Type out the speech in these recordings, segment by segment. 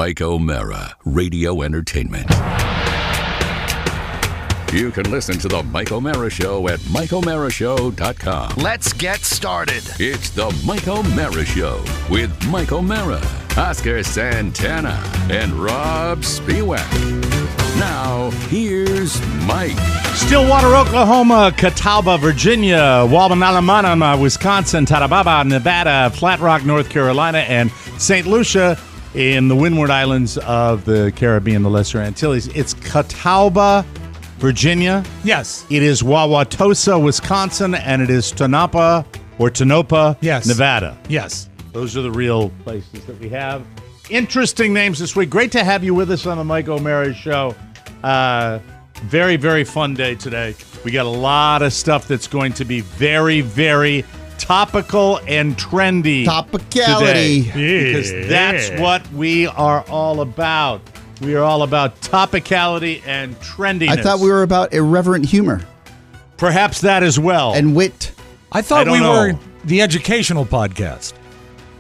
Mike O'Mara, Radio Entertainment. You can listen to the Mike O'Mara Show at MikeO'MaraShow.com. Let's get started. It's the Mike O'Mara Show with Mike O'Mara, Oscar Santana, and Rob Spiewak. Now, here's Mike. Stillwater, Oklahoma, Catawba, Virginia, Wabanalamanama, Wisconsin, Tarababa, Nevada, Flat Rock, North Carolina, and St. Lucia in the Windward Islands of the Caribbean, the Lesser Antilles. It's Catawba, Virginia. Yes. It is Wauwatosa, Wisconsin, and it is Tonopah, Yes. Nevada. Yes. Those are the real places that we have. Interesting names this week. Great to have you with us on the Mike O'Mara Show. Very, very fun day today. We got a lot of stuff that's going to be very, very topical and trendy. Topicality. Today, because that's what we are all about. We are all about topicality and trendiness. I thought we were about irreverent humor. Perhaps that as well. And wit. I thought I we don't were know. the educational podcast.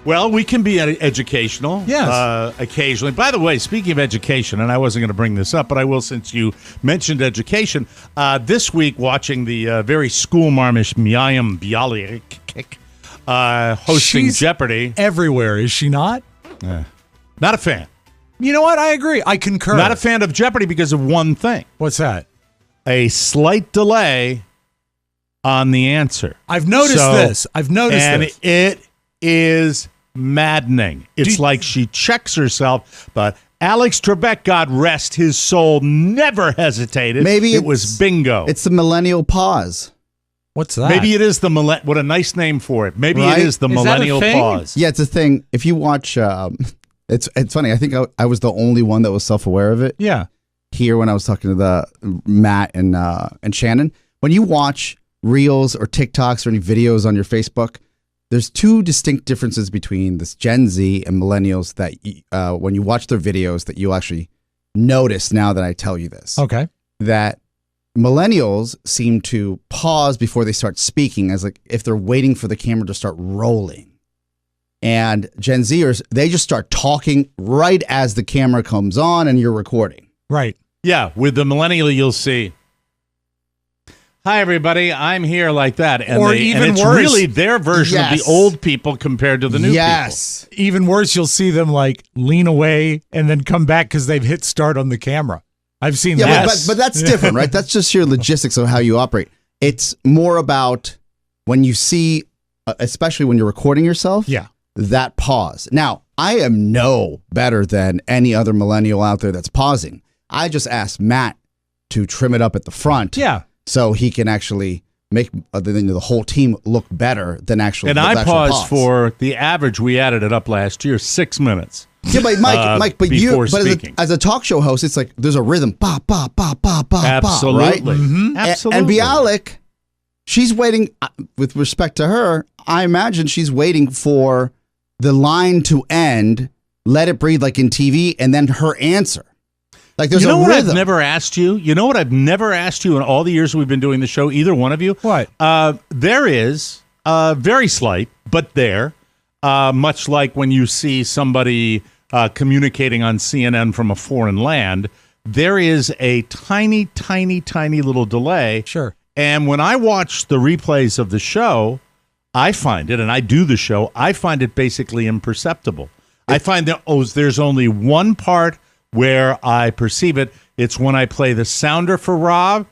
Well, we can be educational. Yes. Occasionally. By the way, speaking of education, and I wasn't going to bring this up, but I will since you mentioned education. This week, watching the very school-marmish Miriam Bialik hosting She's Jeopardy. Everywhere, is she not? Not a fan. You know what? I agree. I concur. Not a fan of Jeopardy because of one thing. What's that? A slight delay on the answer. I've noticed this. And it is maddening. It's like she checks herself, but Alex Trebek, God rest his soul, never hesitated. Maybe it was bingo. It's the millennial pause. What's that? Maybe it is the what a nice name for it. Maybe Right? it is the Is that a millennial thing? pause. Yeah, it's a thing. If you watch, it's funny. I think I was the only one that was self-aware of it Yeah. here when I was talking to the Matt and Shannon. When you watch Reels or TikToks or any videos on your Facebook, there's two distinct differences between this Gen Z and millennials that when you watch their videos that you'll actually notice now that I tell you this. Okay. That millennials seem to pause before they start speaking as like if they're waiting for the camera to start rolling. And Gen Zers, they just start talking right as the camera comes on and you're recording. Right. Yeah, with the millennial, you'll see, hi, everybody, I'm here like that. And Or even and it's worse. really their version of Yes. the old people compared to the new Yes. Even worse, you'll see them like lean away and then come back because they've hit start on the camera. I've seen Yeah, that. but that's different, right? That's just your logistics of how you operate. It's more about when you see, especially when you're recording yourself, Yeah. that pause. Now, I am no better than any other millennial out there that's pausing. I just asked Matt to trim it up at the front. Yeah. So he can actually make the whole team look better than actually. And the I actual paused pause. for the average. We added it up last year, 6 minutes. Yeah, but Mike, but before but speaking. as a talk show host, it's like there's a rhythm, ba ba ba ba ba, Absolutely. right? Mm-hmm. Absolutely. And Bialik, she's waiting. With respect to her, I imagine she's waiting for the line to end, let it breathe like in TV, and then her answer. Like there's you know a what rhythm. I've never asked you? You know what I've never asked you in all the years we've been doing the show, either one of you? What? There is, very slight, but there, much like when you see somebody communicating on CNN from a foreign land, there is a tiny, tiny, tiny little delay. Sure. And when I watch the replays of the show, I find it, and I do the show, I find it basically imperceptible. I find that there's only one part where I perceive it. It's when I play the sounder for Rob,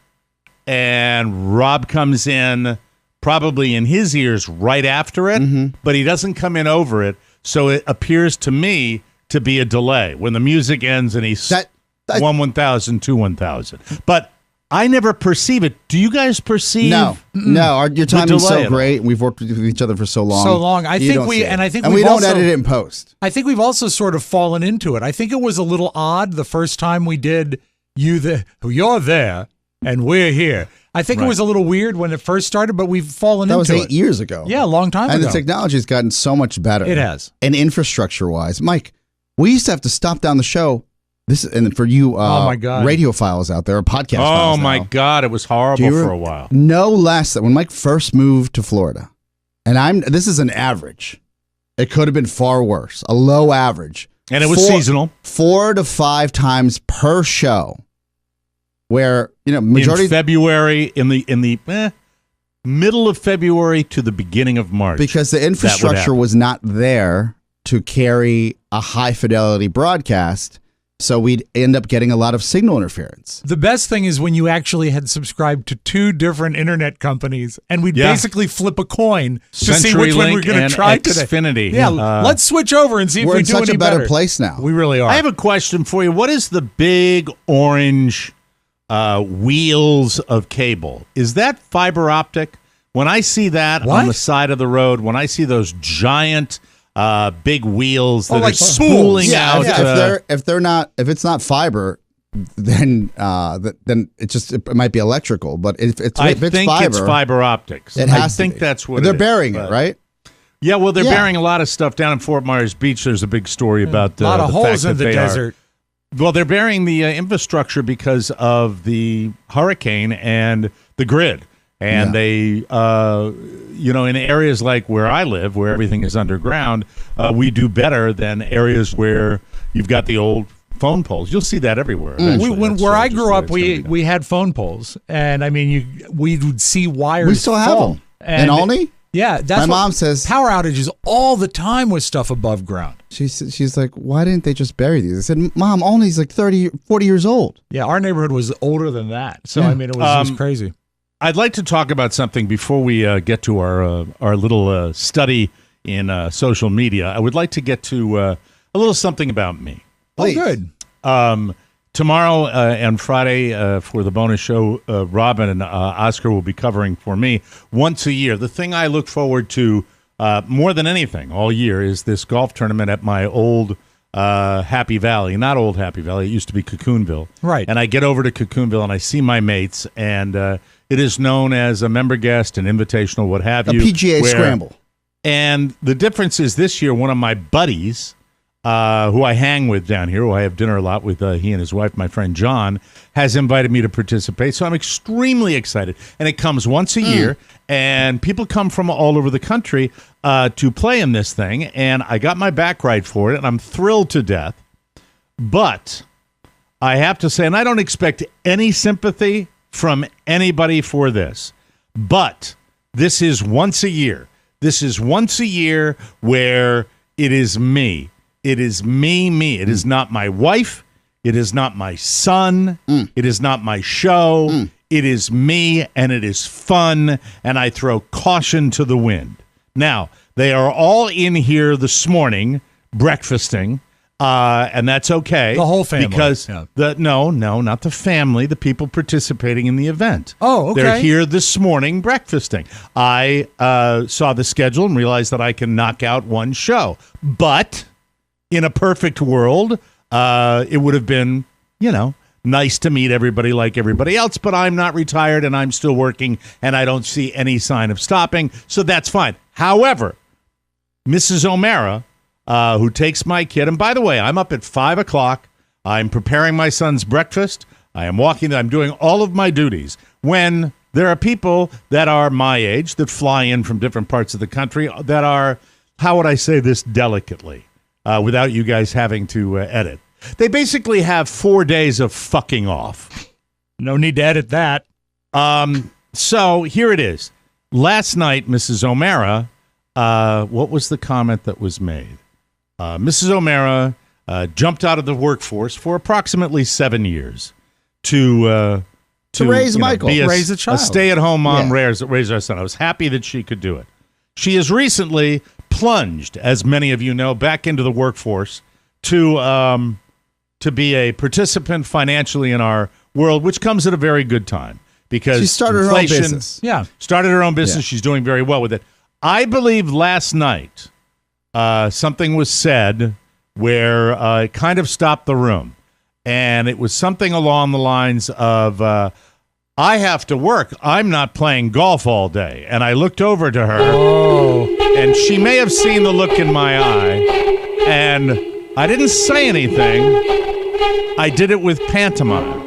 and Rob comes in probably in his ears right after it, but he doesn't come in over it. So it appears to me to be a delay when the music ends and he's 1,000 to 1,000. But I never perceive it. Do you guys perceive? No. Your timing's delay so at great. We've worked with each other for so long. I You think don't we see it. and I think we we've don't also, edit it in post. I think we've also sort of fallen into it. I think it was a little odd the first time we did you're there and we're here. I think it was a little weird when it first started, but we've fallen That into was it. 8 years ago. Yeah, a long time And ago. the technology has gotten so much better. It has. And infrastructure-wise. Mike, we used to have to stop down the show. And for you Oh, my God. radio files out there, or podcast Oh, files my now, God. It was horrible for a while. no less than when Mike first moved to Florida, and this is an average. It could have been far worse. A low average And it was seasonal. 4 to 5 times per show. Where, majority in February, in the middle of February to the beginning of March. Because the infrastructure was not there to carry a high fidelity broadcast. So we'd end up getting a lot of signal interference. The best thing is when you actually had subscribed to 2 different internet companies, and we'd basically flip a coin to see which one we're going to try today. Xfinity. Yeah, let's switch over and see if we do any better. We're in such a better place now. We really are. I have a question for you. What is the big orange wheels of cable? Is that fiber optic? When I see that on the side of the road, when I see those giant big wheels that are spooling out. If it's not fiber, then it might be electrical. But if it's fiber optics. I think that's what they're burying it, right? Yeah, well, they're burying a lot of stuff down in Fort Myers Beach. There's a big story about a lot of holes in the desert. Well, they're burying the infrastructure because of the hurricane and the grid. And they, in areas like where I live, where everything is underground, we do better than areas where you've got the old phone poles. You'll see that everywhere. Where I grew up, we had phone poles, and I mean, we would see wires. We still have them in Olney. Yeah, that's my mom says power outages all the time with stuff above ground. She's like, why didn't they just bury these? I said, Mom, Olney's like 30, 40 years old. Yeah, our neighborhood was older than that, so I mean, it was crazy. I'd like to talk about something before we get to our little study in social media. I would like to get to a little something about me. Please. Oh, good. Tomorrow and Friday for the bonus show, Robin and Oscar will be covering for me once a year. The thing I look forward to more than anything all year is this golf tournament at my old Happy Valley. Not old Happy Valley. It used to be Cocoonville. Right. And I get over to Cocoonville and I see my mates, and it is known as a member guest, an invitational, what have you. A PGA scramble. And the difference is this year, one of my buddies, who I hang with down here, who I have dinner a lot with, he and his wife, my friend John, has invited me to participate. So I'm extremely excited. And it comes once a year, and people come from all over the country to play in this thing. And I got my back right for it, and I'm thrilled to death. But I have to say, and I don't expect any sympathy from anybody for this, but this is once a year. This is once a year where it is me. It is me. It is not my wife. It is not my son. It is not my show. It is me, and it is fun, and I throw caution to the wind. Now, they are all in here this morning breakfasting, and that's okay. The whole family. Because, no, not the family, the people participating in the event. Oh, okay. They're here this morning breakfasting. I saw the schedule and realized that I can knock out one show. But in a perfect world, it would have been, nice to meet everybody like everybody else, but I'm not retired and I'm still working and I don't see any sign of stopping, so that's fine. However, Mrs. O'Mara, who takes my kid, and by the way, I'm up at 5 o'clock. I'm preparing my son's breakfast. I am walking. I'm doing all of my duties. When there are people that are my age that fly in from different parts of the country that are, how would I say this delicately, without you guys having to edit. They basically have 4 days of fucking off. No need to edit that. So here it is. Last night, Mrs. O'Mara, what was the comment that was made? Mrs. O'Mara jumped out of the workforce for approximately 7 years to raise Michael, raise a child, a stay-at-home mom, raise our son. I was happy that she could do it. She has recently plunged, as many of you know, back into the workforce to be a participant financially in our world, which comes at a very good time because she started her own business. Yeah, started her own business. Yeah. She's doing very well with it. I believe last night something was said where it kind of stopped the room, and it was something along the lines of, I have to work. I'm not playing golf all day. And I looked over to her, and she may have seen the look in my eye, and I didn't say anything. I did it with pantomime,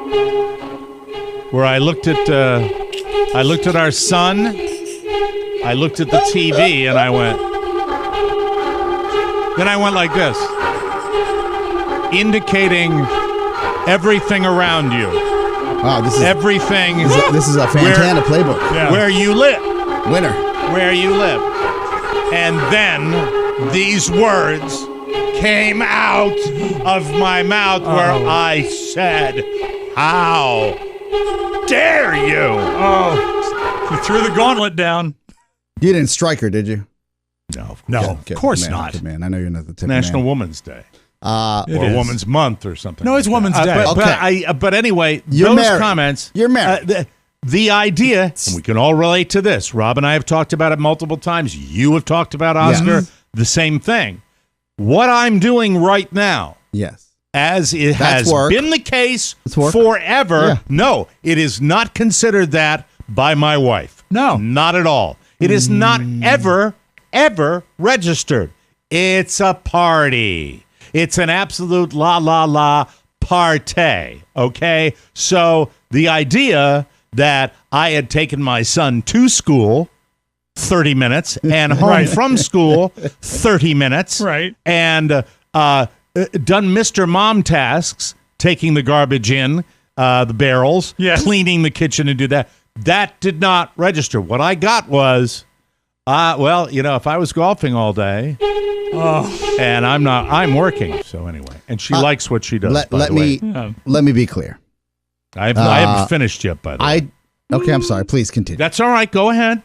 where I looked at our son, I looked at the TV, and I went like this. indicating everything around you. Wow, this is Everything. this is a Fantana playbook. Where you live. Winner. Where you live. And then these words came out of my mouth where I said, how dare you? Oh, you threw the gauntlet down. You didn't strike her, did you? No, of course man, not. good man, I know you're not the type National of man. Women's Day. It Or is. Women's Month or something. No, it's like Women's that. Day. But anyway, You're those married. comments. You're married. The idea, and we can all relate to this. Rob and I have talked about it multiple times. You have talked about Oscar. Yes. The same thing. What I'm doing right now, Yes. as it That's has work. been the case That's work. forever, Yeah. no, it is not considered that by my wife. No. Not at all. It is not ever registered. It's a party. It's an absolute la party. Okay? So the idea that I had taken my son to school 30 minutes and home from school 30 minutes. Right. And done Mr. Mom tasks, taking the garbage in, the barrels, Yes. cleaning the kitchen and do that. That did not register. What I got was, if I was golfing all day, and I'm working. So anyway, and she likes what she does. by Let the way. me let me be clear. I haven't finished yet, by the way. Okay, I'm sorry. Please continue. That's all right. Go ahead.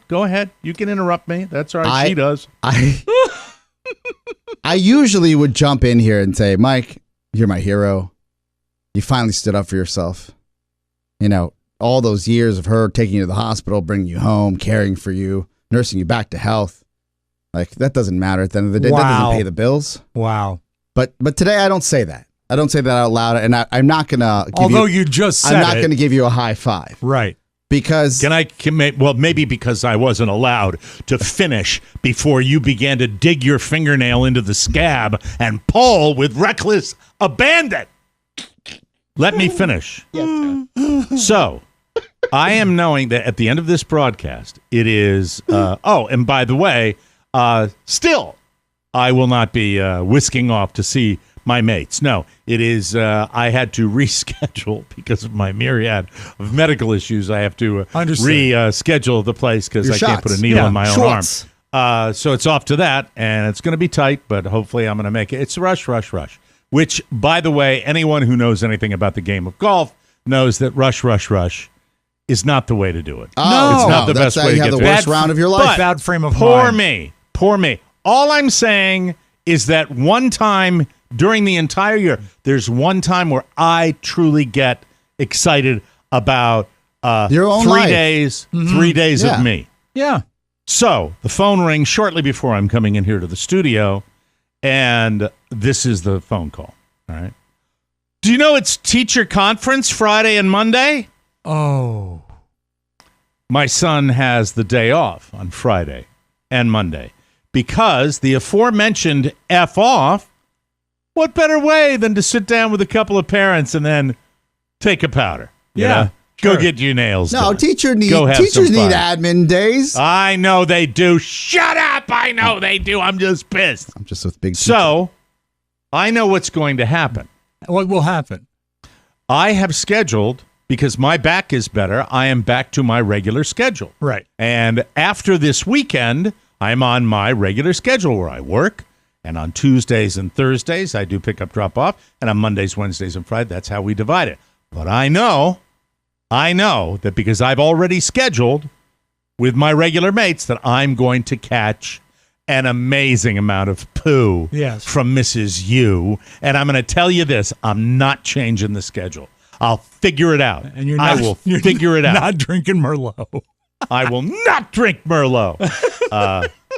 You can interrupt me. That's all right. She does. I usually would jump in here and say, Mike, you're my hero. You finally stood up for yourself. You know, all those years of her taking you to the hospital, bringing you home, caring for you, nursing you back to health. Like, that doesn't matter at the end of the day. That Wow. doesn't pay the bills. Wow. But today I don't say that. I don't say that out loud, and I'm not going to give Although you just said I'm not it. going to give you a high five. Right. Because Maybe because I wasn't allowed to finish before you began to dig your fingernail into the scab and pull with reckless abandon. Let me finish. So, I am knowing that at the end of this broadcast, it is. And by the way, still, I will not be whisking off to see my mates. No, it is. I had to reschedule because of my myriad of medical issues. I have to reschedule the place because Your I can't shots. put a needle in my own arm. Schwartz. So it's off to that, and it's going to be tight, but hopefully I'm going to make it. It's rush. Which, by the way, anyone who knows anything about the game of golf knows that rush is not the way to do it. Oh, it's not the that's best how way you to have get the there. worst round of your life. But Bad frame of poor mind. me. All I'm saying is that one time during the entire year, there's one time where I truly get excited about Your own 3 life. days, 3 days Yeah. of me. Yeah. So the phone rings shortly before I'm coming in here to the studio, and this is the phone call. All right. Do you know it's teacher conference Friday and Monday? Oh. My son has the day off on Friday and Monday because the aforementioned F off, what better way than to sit down with a couple of parents and then take a powder? You Yeah, know? Go sure. get your nails No, done. teachers Go have need some fun. admin days. I know they do. Shut up. I know they do. I'm just pissed. I'm just with big. So I know what's going to happen. What will happen? I have scheduled, because my back is better, I am back to my regular schedule. Right. And after this weekend, I'm on my regular schedule where I work. And on Tuesdays and Thursdays, I do pick up, drop off. And on Mondays, Wednesdays, and Fridays, that's how we divide it. But I know that because I've already scheduled with my regular mates that I'm going to catch an amazing amount of poo from Mrs. U. And I'm going to tell you this, I'm not changing the schedule. I'll figure it out. And you're I not, will you're figure it out. Not drinking Merlot. I will not drink Merlot.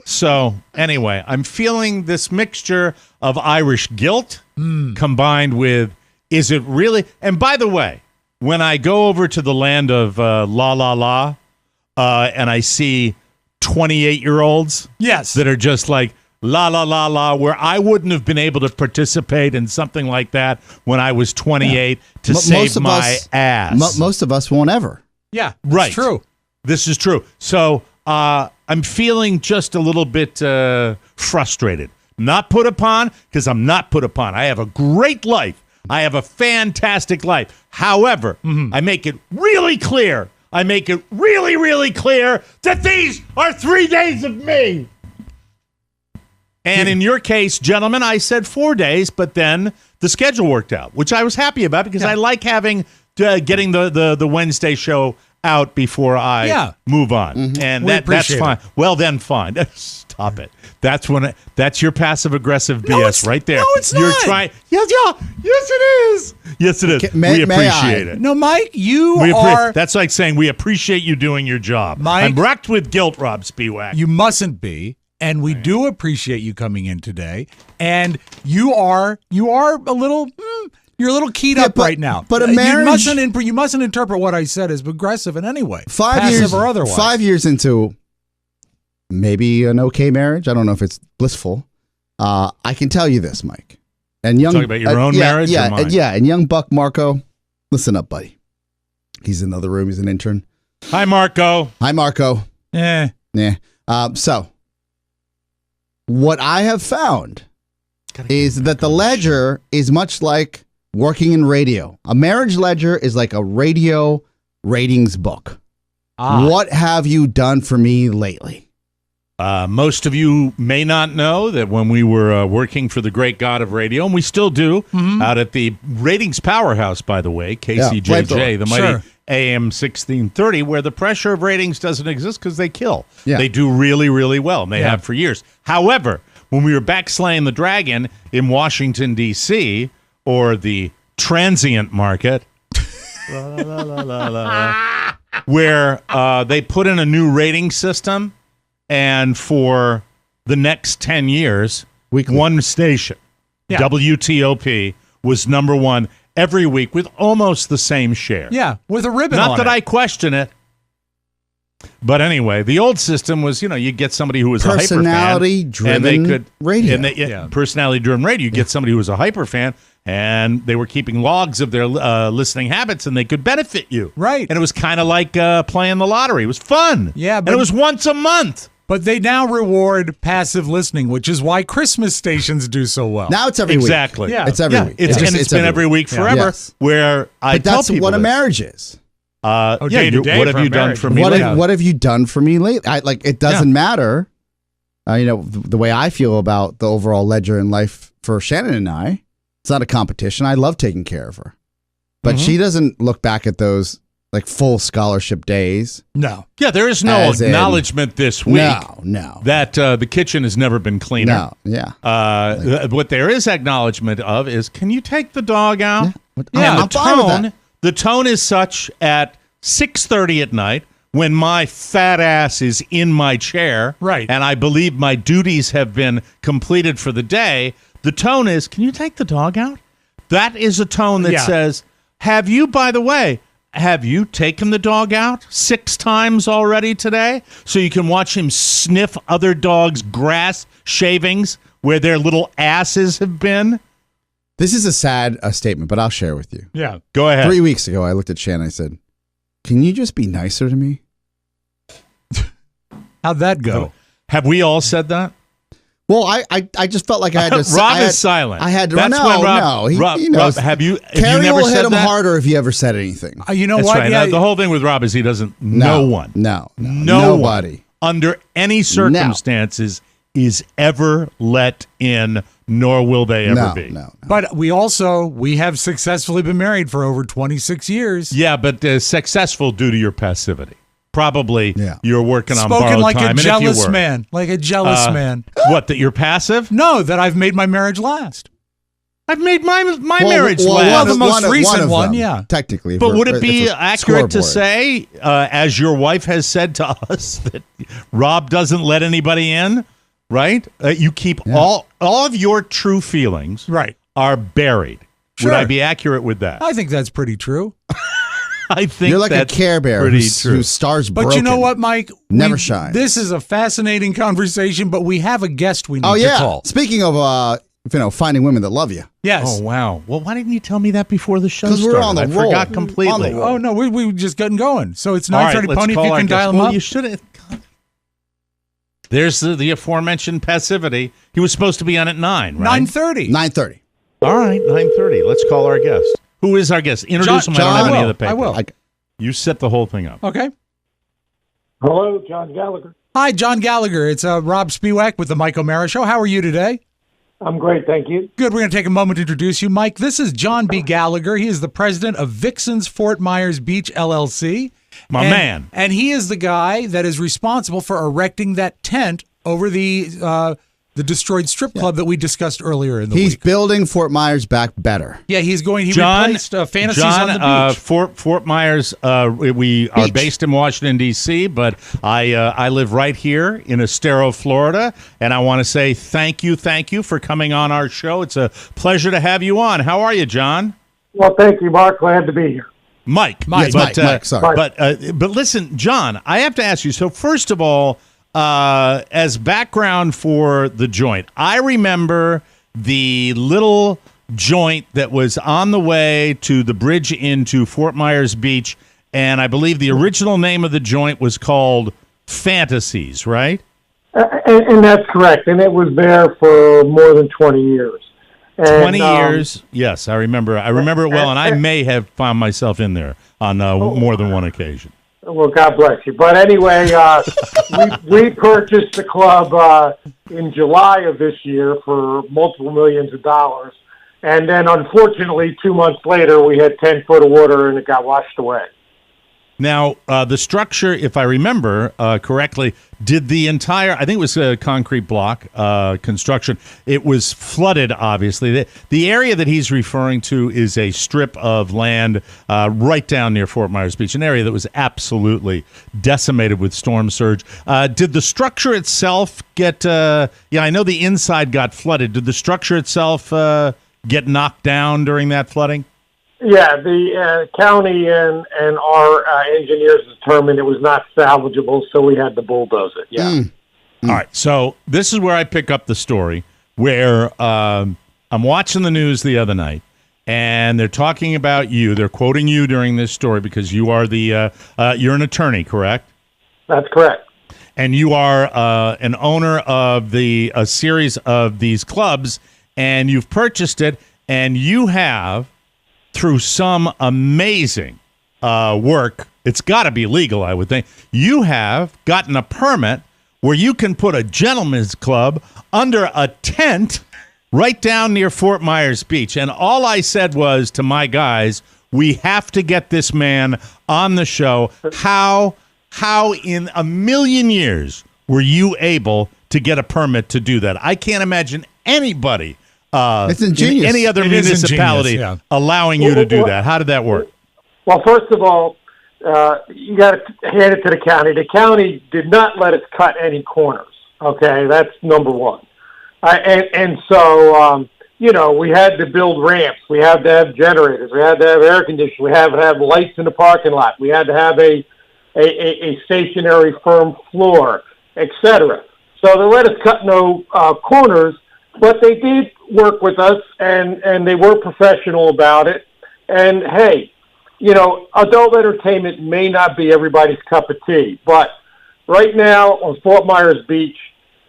So anyway, I'm feeling this mixture of Irish guilt combined with, is it really? And by the way, when I go over to the land of and I see 28-year-olds that are just like where I wouldn't have been able to participate in something like that when I was 28 to save my ass. Most of us won't ever. Yeah. Right. It's true. This is true. So I'm feeling just a little bit frustrated Not put upon, because I'm not put upon. I have a great life. I have a fantastic life. However, I make it really clear. I make it really, really clear that these are 3 days of me. And in your case, gentlemen, I said 4 days, but then the schedule worked out, which I was happy about because I like having getting the Wednesday show out before I move on. And that's fine. Well, then fine. Stop it. That's your passive aggressive BS right there. No, it's not. You're trying. Yes, it is. Yes, it is. We appreciate it. No, Mike, you are. That's like saying we appreciate you doing your job. Mike, I'm racked with guilt, Rob Spiewak. You mustn't be. And we do appreciate you coming in today. And you are a little, you're a little keyed up right now. But a marriage, you mustn't interpret what I said as aggressive in any way, 5 passive years or otherwise. 5 years into maybe an okay marriage. I don't know if it's blissful. I can tell you this, Mike. And young, talking about your own marriage, or mine? And young Buck Marco, listen up, buddy. He's in the other room. He's an intern. Hi, Marco. Yeah. So. What I have found is that the ledger is much like working in radio. A marriage ledger is like a radio ratings book. What have you done for me lately? Most of you may not know that when we were working for the great god of radio, and we still do, out at the ratings powerhouse, by the way, KCJJ, the mighty AM 1630, where the pressure of ratings doesn't exist because they kill. Yeah. They do really, really well, and they have for years. However, when we were back slaying the dragon in Washington, D.C., or the transient market, where they put in a new rating system, and for the next 10 years, one station, WTOP, was number one every week with almost the same share. Yeah, with a ribbon on it. Not that I question it. But anyway, the old system was, you get somebody who was a hyper fan. Personality-driven radio. Personality-driven radio. You get somebody who was a hyper fan, and they were keeping logs of their listening habits, and they could benefit you. Right. And it was kind of like playing the lottery. It was fun. Yeah, and it was once a month. But they now reward passive listening, which is why Christmas stations do so well. Now it's every week. Exactly. Yeah. It's every week. It's been every week forever. Yes. Where I but tell that's people what a this. marriage is. What have you done for me lately? What have you done for me lately? It doesn't matter. The way I feel about the overall ledger in life for Shannon and I, it's not a competition. I love taking care of her. But she doesn't look back at those like full scholarship days. No. Yeah, there is no acknowledgement this week. No. That the kitchen has never been cleaner. No, yeah. What there is acknowledgement of is, can you take the dog out? I'm fine with that. The tone is such at 6:30 at night when my fat ass is in my chair, right, and I believe my duties have been completed for the day. The tone is, can you take the dog out? That is a tone that says, have you taken the dog out 6 times already today so you can watch him sniff other dogs' grass shavings where their little asses have been? This is a sad statement, but I'll share with you. Yeah. Go ahead. 3 weeks ago, I looked at Shannon and I said, can you just be nicer to me? How'd that go? Have we all said that? Well, I just felt like I had to. Rob is silent. I had to. That's when Rob, he knows. Rob, have you Carrie never will said hit him that? harder if he ever said anything. You know That's what? right. Yeah, The whole thing with Rob is he doesn't. Nobody. Under any circumstances is ever let in, nor will they ever be. No. But we have successfully been married for over 26 years. Yeah, but successful due to your passivity. Probably you're working on Spoken borrowed like time. a jealous man. Like a jealous man. What, that you're passive? No, that I've made my marriage last. I've made my marriage last. Well, the most recent one, technically. But would it be accurate to say, as your wife has said to us, that Rob doesn't let anybody in, right? You keep all of your true feelings are buried. Sure. Would I be accurate with that? I think that's pretty true. I think you're like a Care Bear whose stars broken. But you know what, Mike? Never shines. This is a fascinating conversation, but we have a guest we need to call. Speaking of finding women that love you. Yes. Oh, wow. Well, why didn't you tell me that before the show started? Because we're on the roll. I forgot completely. Oh, no, we just gotten going. So it's 9:30 All right, Pony if you can dial them up. You should have. There's the aforementioned passivity. He was supposed to be on at 9, right? 9:30. 9:30. All right, 9:30. Let's call our guest. Who is our guest? Introduce him. I don't have any of the paper. I will. You set the whole thing up. Okay. Hello, John Gallagher. Hi, John Gallagher. It's Rob Spiewak with the Mike O'Mara Show. How are you today? I'm great, thank you. Good. We're going to take a moment to introduce you. Mike, this is John B. Gallagher. He is the president of Vixen's Fort Myers Beach, LLC. My man. And he is the guy that is responsible for erecting that tent over the destroyed strip club that we discussed earlier in the He's week. building Fort Myers back better. Yeah, he John, replaced Fantasies John, on the Beach. Fort Myers, we are based in Washington, D.C., but I live right here in Estero, Florida, and I want to say thank you for coming on our show. It's a pleasure to have you on. How are you, John? Well, thank you, Mark. Glad to be here. Mike. Yes, Mike, sorry. But listen, John, I have to ask you, so first of all, as background for the joint, I remember the little joint that was on the way to the bridge into Fort Myers Beach, and I believe the original name of the joint was called Fantasies, right? And that's correct. And it was there for more than 20 years. And, 20 years. Yes, I remember it well, and I may have found myself in there on more than one occasion. Well, God bless you. But anyway, we purchased the club in July of this year for multiple millions of dollars. And then, unfortunately, 2 months later, we had 10 foot of water and it got washed away. Now, the structure, if I remember correctly, did the entire, I think it was a concrete block construction. It was flooded, obviously. The area that he's referring to is a strip of land right down near Fort Myers Beach, an area that was absolutely decimated with storm surge. Did the structure itself get, I know the inside got flooded. Did the structure itself get knocked down during that flooding? Yeah, the county and our engineers determined it was not salvageable, so we had to bulldoze it. Yeah. All right, so this is where I pick up the story, where I'm watching the news the other night, and they're talking about you. They're quoting you during this story because you are you're an attorney, correct? That's correct. And you are an owner of a series of these clubs, and you've purchased it, and you have, through some amazing work, it's got to be legal, I would think, you have gotten a permit where you can put a gentleman's club under a tent right down near Fort Myers Beach. And all I said was to my guys, we have to get this man on the show. How in a million years were you able to get a permit to do that? I can't imagine anybody it's ingenious. in any other municipality allowing you to do that. How did that work? Well, first of all, you got to hand it to the county. The county did not let us cut any corners. Okay, that's number one. So we had to build ramps. We had to have generators. We had to have air conditioning. We had to have lights in the parking lot. We had to have a stationary firm floor, etc. So they let us cut no corners. But they did work with us, and they were professional about it. And, hey, adult entertainment may not be everybody's cup of tea. But right now on Fort Myers Beach,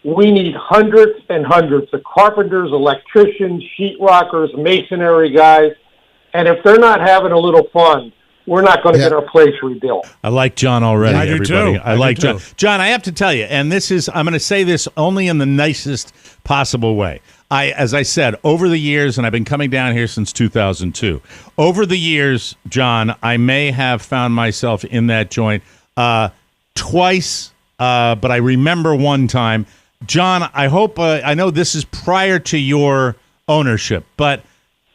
we need hundreds and hundreds of carpenters, electricians, sheetrockers, masonry guys. And if they're not having a little fun, we're not going to get our place rebuilt. I like John already, I do everybody. too. I like John. John, I have to tell you, and I'm going to say this only in the nicest possible way. As I said, over the years, and I've been coming down here since 2002, over the years, John, I may have found myself in that joint twice, but I remember one time. John, I hope, I know this is prior to your ownership, but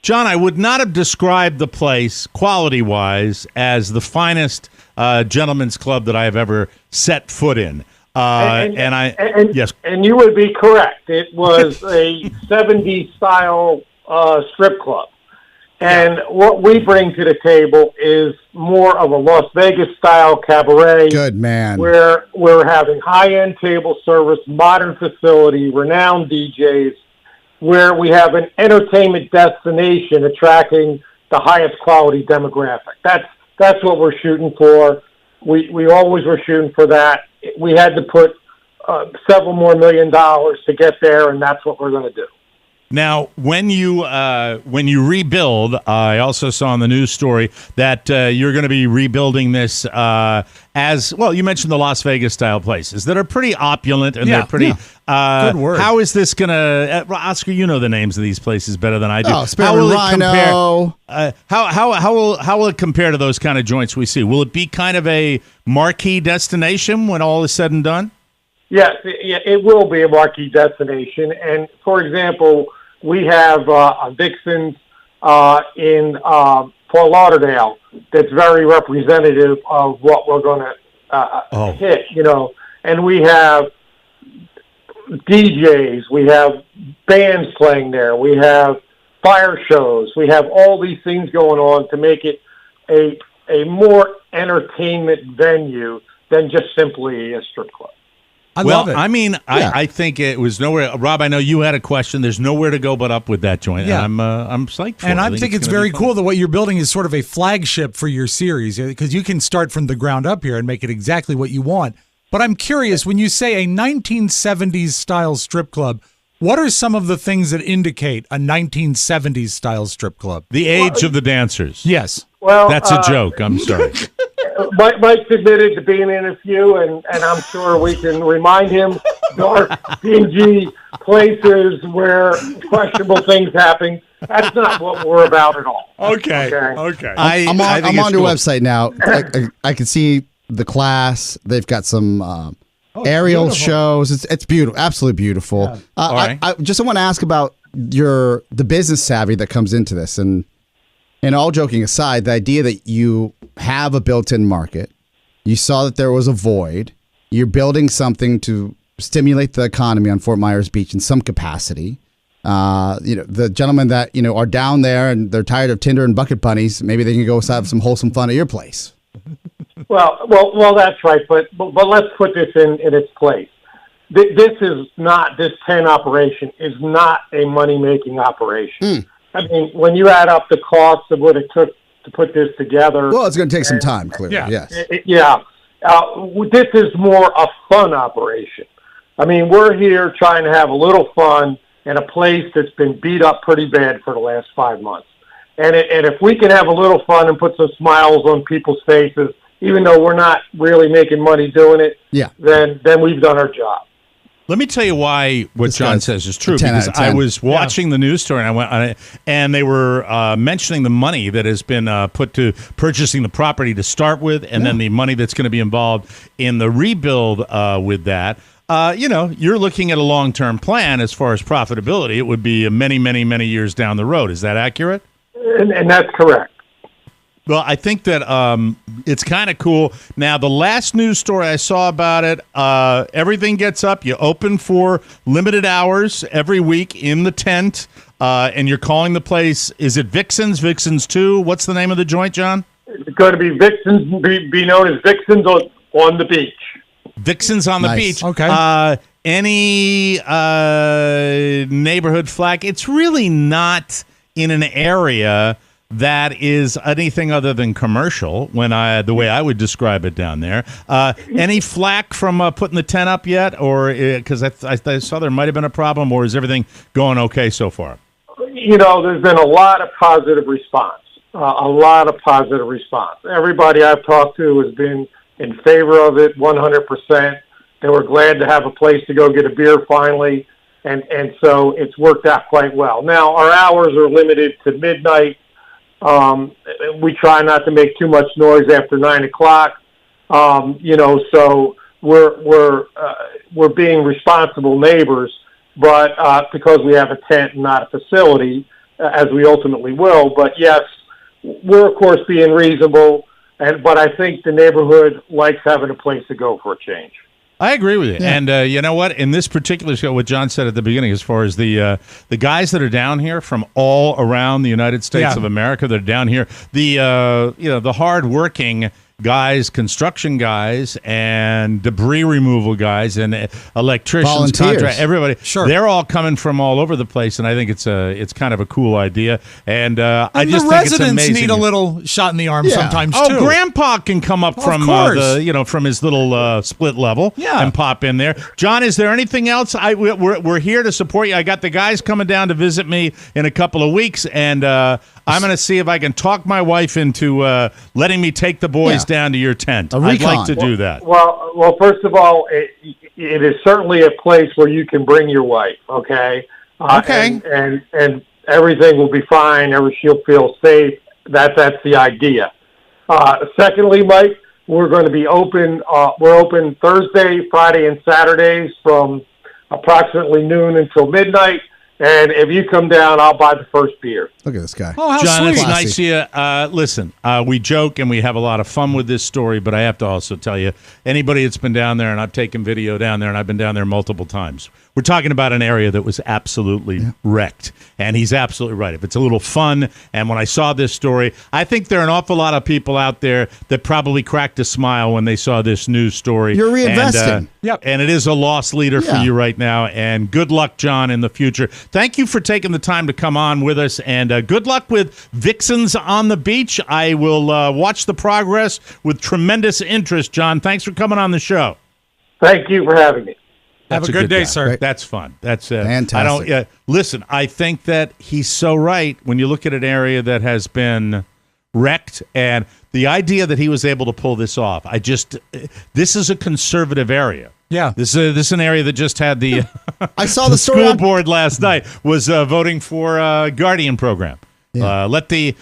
John, I would not have described the place, quality-wise, as the finest gentleman's club that I have ever set foot in. Yes. And you would be correct. It was a 70s style strip club. And what we bring to the table is more of a Las Vegas style cabaret. Good man. Where we're having high-end table service, modern facility, renowned DJs, where we have an entertainment destination attracting the highest quality demographic. That's what we're shooting for. We always were shooting for that. We had to put several more $1 million to get there, and that's what we're going to do. Now, when you rebuild, I also saw in the news story that you're going to be rebuilding this as well. You mentioned the Las Vegas style places that are pretty opulent and they're pretty. Good word. How is this going to, Oscar? You know the names of these places better than I do. Oh, how will it Rhino. compare? How will it compare to those kind of joints we see? Will it be kind of a marquee destination when all is said and done? Yes, it will be a marquee destination. And, for example, we have a Vixen's in Fort Lauderdale that's very representative of what we're going to hit, And we have DJs, we have bands playing there, we have fire shows, we have all these things going on to make it a more entertainment venue than just simply a strip club. I love it. I mean, I think it was nowhere. Rob, I know you had a question. There's nowhere to go but up with that joint. Yeah. And I'm psyched for it. And I think it's very cool that what you're building is sort of a flagship for your series, because you can start from the ground up here and make it exactly what you want. But I'm curious, when you say a 1970s style strip club, what are some of the things that indicate a 1970s style strip club? The age of the dancers. Yes. Well, That's a joke. I'm sorry. Mike's admitted to being in a few, and I'm sure we can remind him dark, dingy places where questionable things happen. That's not what we're about at all. Okay. I'm on your website now. I can see the class. They've got some aerial shows. It's beautiful, absolutely beautiful. Yeah. Right. I just want to ask about the business savvy that comes into this, and all joking aside, the idea that you have a built-in market, you saw that there was a void, you're building something to stimulate the economy on Fort Myers Beach in some capacity. The gentlemen that are down there and they're tired of Tinder and bucket bunnies, maybe they can go have some wholesome fun at your place. Well, that's right. But let's put this in its place. This 10 operation is not a money-making operation. I mean, when you add up the costs of what it took to put this together. Well, it's going to take some time, clearly. Yes. This is more a fun operation. I mean, we're here trying to have a little fun in a place that's been beat up pretty bad for the last 5 months. And if we can have a little fun and put some smiles on people's faces, even though we're not really making money doing it, then we've done our job. Let me tell you why what John says is true, because I was watching the news story and they were mentioning the money that has been put to purchasing the property to start with, and then the money that's going to be involved in the rebuild with that. You're looking at a long-term plan as far as profitability. It would be many, many, many years down the road. Is that accurate? And that's correct. Well, I think that it's kind of cool. Now, the last news story I saw about it, everything gets up. You open for limited hours every week in the tent, and you're calling the place, is it Vixen's, Vixen's 2? What's the name of the joint, John? It's going to be Vixen's, be known as Vixen's on the beach. Vixen's on the beach. Okay. Any neighborhood flag? It's really not in an area that is anything other than commercial, the way I would describe it down there. Any flack from putting the tent up yet? Or because I saw there might have been a problem, or is everything going okay so far? There's been a lot of positive response. Everybody I've talked to has been in favor of it 100%. They were glad to have a place to go get a beer finally, and so it's worked out quite well. Now, our hours are limited to midnight. We try not to make too much noise after 9 o'clock. So we're being responsible neighbors, but because we have a tent and not a facility, as we ultimately will. But yes, we're of course being reasonable, but I think the neighborhood likes having a place to go for a change. I agree with you. Yeah. And you know what? In this particular show, what John said at the beginning, as far as the guys that are down here from all around the United States of America that are down here, the hard-working guys, construction guys, and debris removal guys, and electricians, Volunteers. contract, everybody. Sure. They're all coming from all over the place, and I think it's kind of a cool idea. And I And just the think it's residents amazing. need a little shot in the arm Yeah. sometimes Oh, too. Grandpa can come up from course. from his little split level, Yeah. and pop in there. John, is there anything else? We're here to support you. I got the guys coming down to visit me in a couple of weeks, and I'm going to see if I can talk my wife into letting me take the boys down to your tent. A I'd like recon. to do that. Well, first of all, it is certainly a place where you can bring your wife. Okay. Okay. And everything will be fine. She'll feel safe. That's the idea. Secondly, Mike, we're going to be open. We're open Thursday, Friday, and Saturdays from approximately noon until midnight. And if you come down, I'll buy the first beer. Look at this guy. Oh, how John, sweet. it's Classy. nice of you. Listen, we joke and we have a lot of fun with this story, but I have to also tell you, anybody that's been down there, and I've taken video down there, and I've been down there multiple times, we're talking about an area that was absolutely wrecked. And he's absolutely right. If it's a little fun, and when I saw this story, I think there are an awful lot of people out there that probably cracked a smile when they saw this news story. You're reinvesting. And, Yep. and it is a loss leader for Yeah. you right now. And good luck, John, in the future. Thank you for taking the time to come on with us. And good luck with Vixens on the Beach. I will watch the progress with tremendous interest, John. Thanks for coming on the show. Thank you for having me. Have That's a good day, guy. sir. That's fun. That's Fantastic. I don't listen. I think that he's so right when you look at an area that has been wrecked, and the idea that he was able to pull this off. This is a conservative area. Yeah. This is an area that just had the I saw the the story school on- board last night was voting for Guardian program. Let the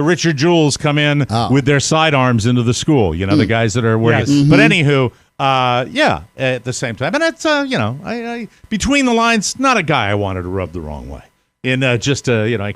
Richard Jewells come in with their sidearms into the school. You know, the guys that are wearing. Yes. But anywho, at the same time, and it's I between the lines, not a guy I wanted to rub the wrong way. In I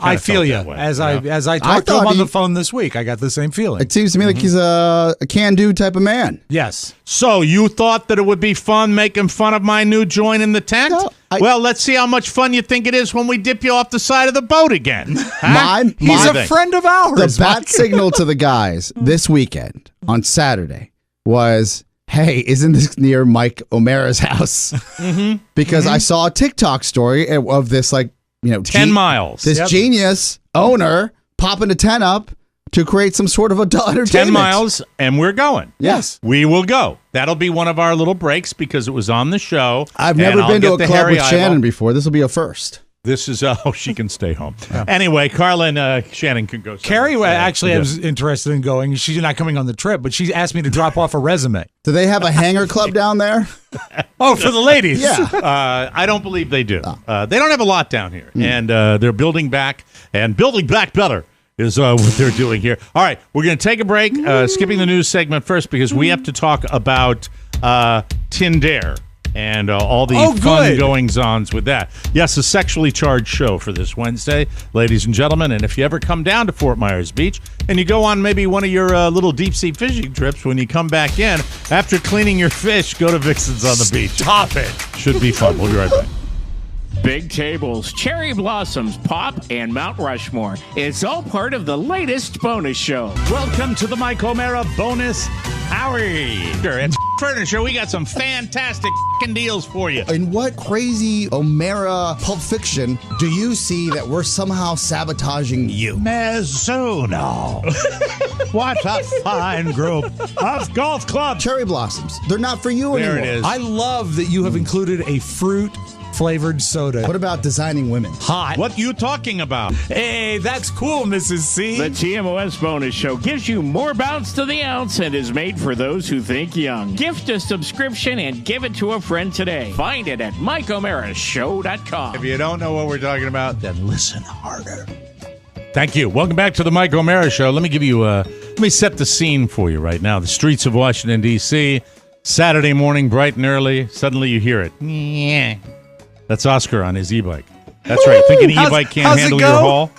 I feel you. As I talked to him thought on the he- phone this week, I got the same feeling. It seems to me like he's a can-do type of man. Yes. So you thought that it would be fun making fun of my new joint in the tent? No, Well, let's see how much fun you think it is when we dip you off the side of the boat again. Huh? He's My a friend of ours. The bat signal to the guys this weekend on Saturday was, hey, isn't this near Mike O'Mara's house? Because I saw a TikTok story of this, 10 miles. This genius owner popping a tent up to create some sort of adult entertainment. 10 miles, and we're going. Yes. We will go. That'll be one of our little breaks because it was on the show. I've and never I'll been to get a the club hairy with Shannon eyeball. before. This will be a first. This is, she can stay home. Anyway, Carla and Shannon can go. Carrie somewhere. actually was interested in going. She's not coming on the trip, but she asked me to drop off a resume. Do they have a hanger club down there? Oh, for the ladies. Yeah. I don't believe they do. They don't have a lot down here, and they're building back, and building back better is what they're doing here. All right, we're going to take a break, skipping the news segment first because we have to talk about Tinder and all the fun goings-ons with that. Yes, a sexually charged show for this Wednesday, ladies and gentlemen, and if you ever come down to Fort Myers Beach and you go on maybe one of your little deep-sea fishing trips, when you come back in, after cleaning your fish, go to Vixens on the Beach. Stop it. Should be fun. We'll be right back. Big tables, cherry blossoms, pop, and Mount Rushmore. It's all part of the latest bonus show. Welcome to the Mike O'Mara Bonus Hour. At Furniture, we got some fantastic deals for you. In what crazy O'Mara Pulp Fiction do you see that we're somehow sabotaging you? Mizuno. What a fine group of golf clubs. Cherry blossoms. They're not for you There anymore. it is. I love that you have included a fruit-flavored soda. What about designing women? Hot. What you talking about? Hey, that's cool, Mrs. C. The TMOS bonus show gives you more bounce to the ounce and is made for those who think young. Gift a subscription and give it to a friend today. Find it at MikeO'MaraShow.com. If you don't know what we're talking about, then listen harder. Thank you. Welcome back to the Mike O'Mara Show. Let me set the scene for you right now. The streets of Washington, D.C., Saturday morning, bright and early. Suddenly you hear it. Yeah. That's Oscar on his e-bike. That's right. Think an e-bike can't how's it handle go? your haul?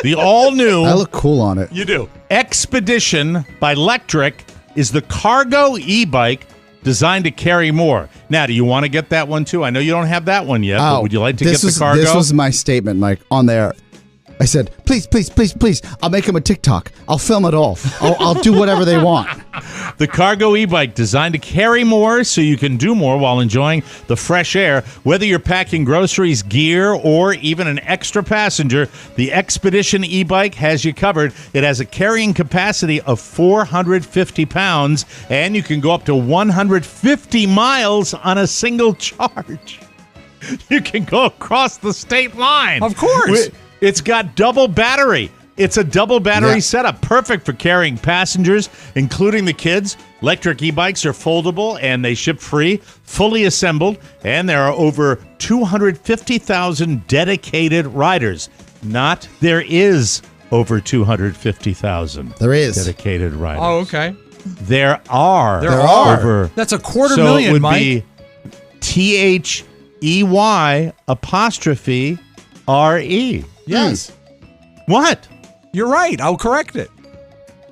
The all-new I look cool on it. You do. Expedition by Lectric is the cargo e-bike designed to carry more. Now, do you want to get that one too? I know you don't have that one yet, but would you like to get the cargo? This was my statement, Mike, on there. I said, please, please, please, please. I'll make them a TikTok. I'll film it all. I'll do whatever they want. The cargo e-bike designed to carry more so you can do more while enjoying the fresh air. Whether you're packing groceries, gear, or even an extra passenger, the Expedition e-bike has you covered. It has a carrying capacity of 450 pounds, and you can go up to 150 miles on a single charge. You can go across the state line. Of course. It's got double battery. It's a double battery setup, perfect for carrying passengers, including the kids. Electric e-bikes are foldable and they ship free, fully assembled, and there are over 250,000 dedicated riders. There is over 250,000. There is dedicated riders. Oh, okay. There are. There are. Over. That's 250,000, so it would Mike. be THEY''RE. Yes. What? You're right. I'll correct it.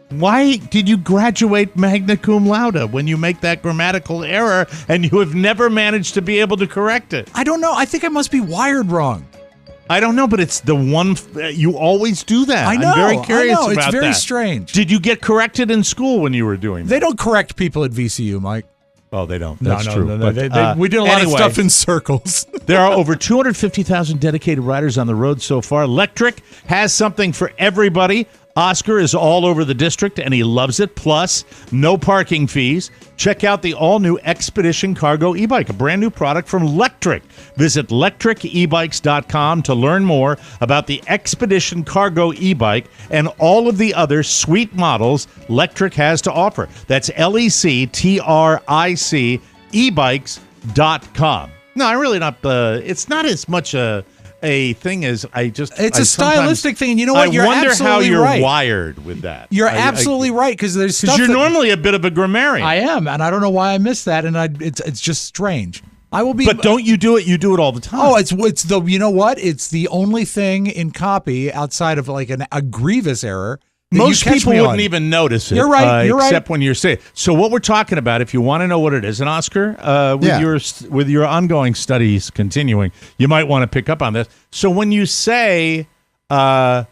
Why did you graduate magna cum laude when you make that grammatical error and you have never managed to be able to correct it? I don't know. I think I must be wired wrong. I don't know, but it's the one you always do that. I know. I'm very curious about that. It's very strange. Did you get corrected in school when you were doing that? They don't correct people at VCU, Mike. Oh, they don't. That's true. No. But, we did a lot anyway, of stuff in circles. There are over 250,000 dedicated riders on the road so far. Electric has something for everybody. Oscar is all over the district, and he loves it. Plus, no parking fees. Check out the all-new Expedition Cargo e-bike, a brand-new product from Electric. Visit lectricebikes.com to learn more about the Expedition Cargo e-bike and all of the other sweet models Electric has to offer. That's LECTRIC ebikes.com. No, I really not. It's not as much a thing as It's a stylistic thing. And you know what? I wonder how you're right. wired with that. You're absolutely right, because there's stuff. Because you're normally a bit of a grammarian. I am, and I don't know why I missed that, and it's just strange. I will be. But don't you do it? You do it all the time. Oh, it's the, you know what? It's the only thing in copy outside of like a grievous error. Most people wouldn't even notice it. You're right. Except when you're saying. So what we're talking about, if you want to know what it is, and Oscar, with your ongoing studies continuing, you might want to pick up on this. So when you say there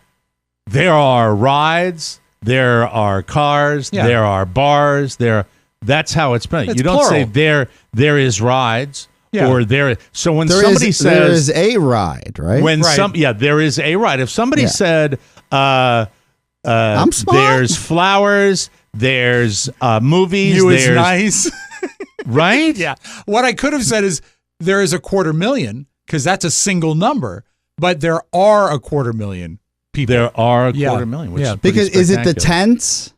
are rides, there are cars, there are bars, that's how it's pronounced. It's you don't plural. say there is rides. Yeah. Or there. So when There somebody says there is a ride, right? when Right. there is a ride. If somebody said I'm smart. there's flowers, there's movies, You is there's nice. right? Yeah. What I could have said is there is 250,000, because that's a single number, but there are 250,000 people. There are a Yeah. 250,000, which Yeah. is pretty Because is it the spectacular. tents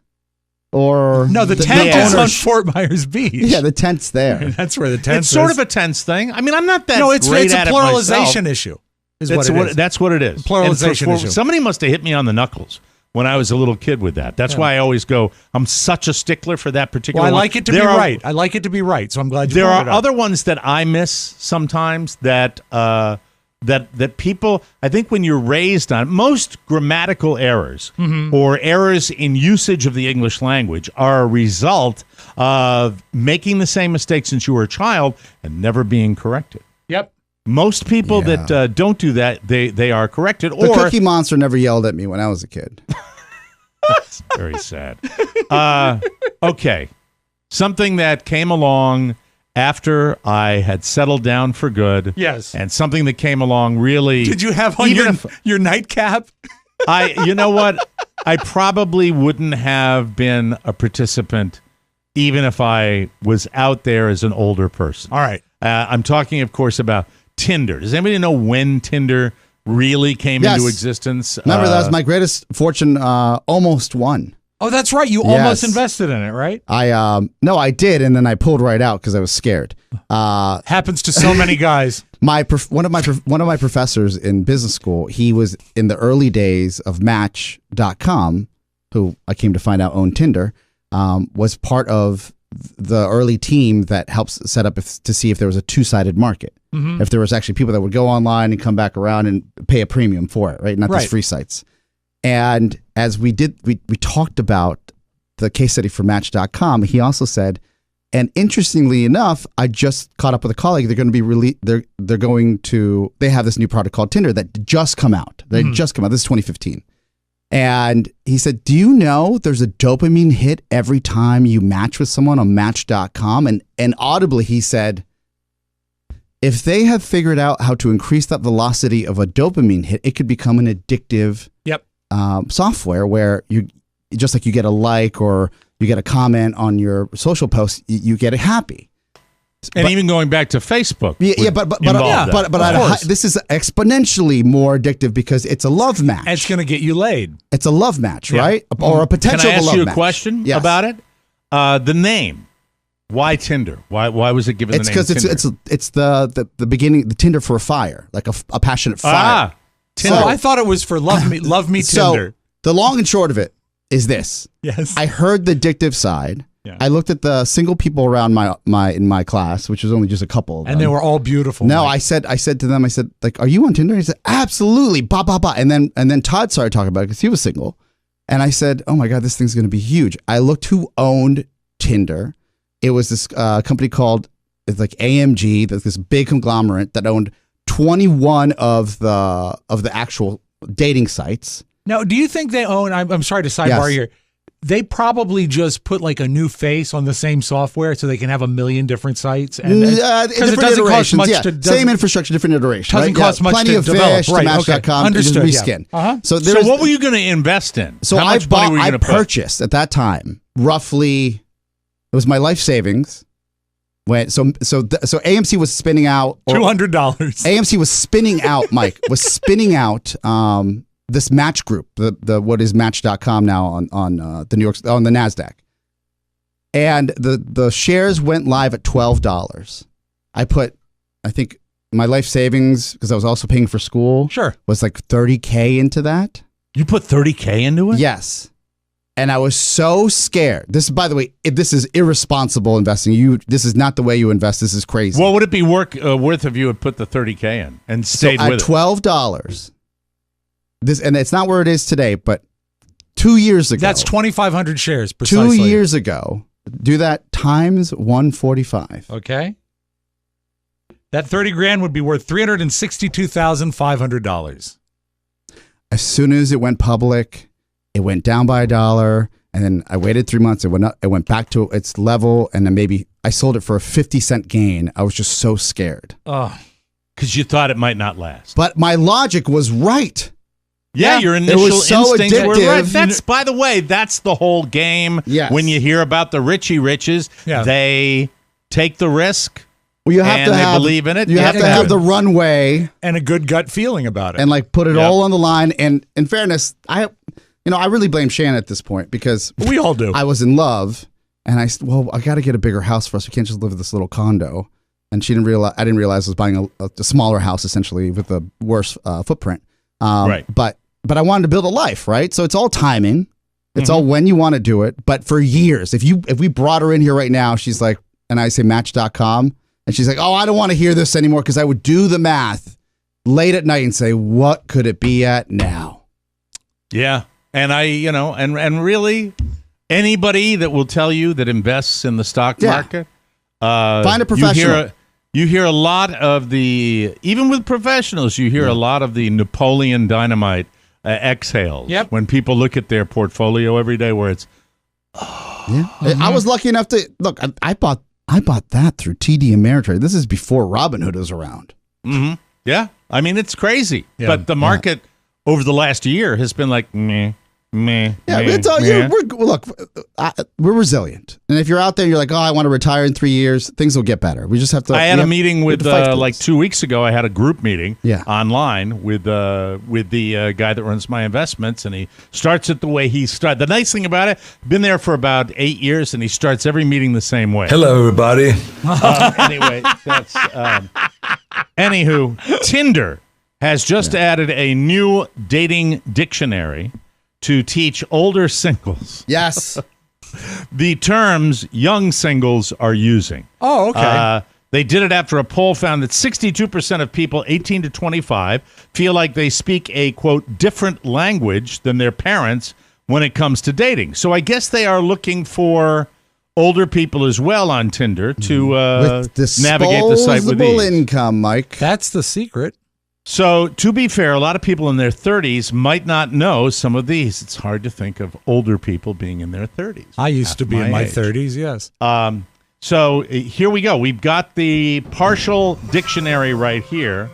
or No, the tent is on owners? Fort Myers Beach. Yeah, the tent's there. That's where the tent It's is. sort of a tense thing. I mean, I'm not that no, it's great a at pluralization it myself. issue. Is That's what it is. That's what it is. Pluralization And issue. Somebody must have hit me on the knuckles when I was a little kid with that. That's why I always go, I'm such a stickler for that particular Well, I one. like it to be right. I like it to be right, so I'm glad you There brought are it up. other ones that I miss sometimes that that people, I think when you're raised on, most grammatical errors or errors in usage of the English language are a result of making the same mistake since you were a child and never being corrected. Yep. Most people Yeah. that don't do that, they are corrected. The Or Cookie Monster never yelled at me when I was a kid. That's very sad. Okay. Something that came along after I had settled down for good. Yes. And something that came along really. Did you have on even your nightcap? you know what? I probably wouldn't have been a participant even if I was out there as an older person. All right. I'm talking, of course, about Tinder. Does anybody know when Tinder really came Yes. into existence? Remember, that was my greatest fortune, almost won. Oh, that's right. You Yes. almost invested in it, right? No, I did, and then I pulled right out because I was scared. Happens to so many guys. One of my professors in business school, he was in the early days of Match.com, who I came to find out owned Tinder, was part of the early team that helps set up to see if there was a two-sided market. Mm-hmm. If there was actually people that would go online and come back around and pay a premium for it, right? Not Right. these free sites. And as we talked about the case study for Match.com, he also said, And interestingly enough, I just caught up with a colleague. They're going to be they have this new product called Tinder that just come out. They just come out. This is 2015. And he said, do you know there's a dopamine hit every time you match with someone on match.com? And audibly he said, if they have figured out how to increase that velocity of a dopamine hit, it could become an addictive software where you, just like you get a like or you get a comment on your social post, you get happy. And even going back to Facebook. This is exponentially more addictive because it's a love match. It's going to get you laid. It's a love match, right? Or a potential love match. Can I ask you a question about it? The name. Why Tinder? Why was it given the name Tinder? It's the beginning, the Tinder for a fire, like a passionate fire. Tinder. I thought it was for love me Tinder. So the long and short of it is this. Yes. I heard the addictive side. Yeah. I looked at the single people around in my class, which was only just a couple of them. And they were all beautiful. No, I said to them, like, are you on Tinder? And he said, absolutely, bah, bah, bah. And then Todd started talking about it because he was single. And I said, oh my God, this thing's going to be huge. I looked who owned Tinder. It was this company called, it's like AMG, this big conglomerate that owned 21 of the actual dating sites. Now, do you think they own, I'm sorry to sidebar here, they probably just put like a new face on the same software so they can have a million different sites? Because it doesn't cost much to... Same infrastructure, different iterations. Doesn't cost much plenty to of develop. fish, Match.com, Understood, reskin. So what were you going to invest in? So How much money were you going to purchased at that time, roughly, it was my life savings. So AMC was spinning out... $200. AMC was spinning out, Mike, this match group, the what is Match.com now on the NASDAQ, and the shares went live at $12. I think my life savings, because I was also paying for school, was like $30K into that. You put $30K into it? Yes, and I was so scared. This, by the way, this is irresponsible investing. This is not the way you invest. This is crazy. What would it be worth if you had put the $30K in and stayed with it? At $12. And it's not where it is today, but 2 years ago. That's 2,500 shares, precisely. 2 years ago. Do that times 145. Okay. That 30 grand would be worth $362,500. As soon as it went public, it went down by $1, and then I waited 3 months. It went up. It went back to its level, and then maybe I sold it for a 50-cent gain. I was just so scared. Oh, because you thought it might not last. But my logic was right. Yeah, your initial instincts were right. That's, by the way, that's the whole game. Yes. When you hear about the Richie Riches, they take the risk. Well, you have and they believe in it. You have to have the runway and a good gut feeling about it, and like put it all on the line. And in fairness, I really blame Shannon at this point because we all do. I was in love, and I got to get a bigger house for us. We can't just live in this little condo. And she didn't realize. I didn't realize I was buying a smaller house, essentially with a worse footprint. Right. But I wanted to build a life, right? So it's all timing. It's all when you want to do it. But for years, if we brought her in here right now, she's like, and I say Match.com, and she's like, oh, I don't want to hear this anymore because I would do the math late at night and say, what could it be at now? Yeah. And and really anybody that will tell you that invests in the stock market, find a professional. You hear a lot of even with professionals, you hear a lot of the Napoleon Dynamite exhales when people look at their portfolio every day where it's, I was lucky enough to, look, I bought that through TD Ameritrade. This is before Robinhood was around. Mm-hmm. Yeah. I mean, it's crazy. Yeah. But the market over the last year has been like, meh. It's all we're resilient, and if you're out there and you're like, oh, I want to retire in 3 years, things will get better. We just have to. I had a meeting with like 2 weeks ago. I had a group meeting online with the guy that runs my investments, and he starts it the way he started. The nice thing about it, been there for about 8 years, and he starts every meeting the same way. Hello, everybody. Anyway, that's anywho. Tinder has just added a new dating dictionary to teach older singles. Yes. The terms young singles are using. Oh, okay. They did it after a poll found that 62% of people 18 to 25 feel like they speak a, quote, different language than their parents when it comes to dating. So I guess they are looking for older people as well on Tinder to with navigate the site with disposable ease. income, Mike. That's the secret. So, to be fair, a lot of people in their 30s might not know some of these. It's hard to think of older people being in their 30s. I used to be in my age. 30s, yes. So here we go. We've got the partial dictionary right here.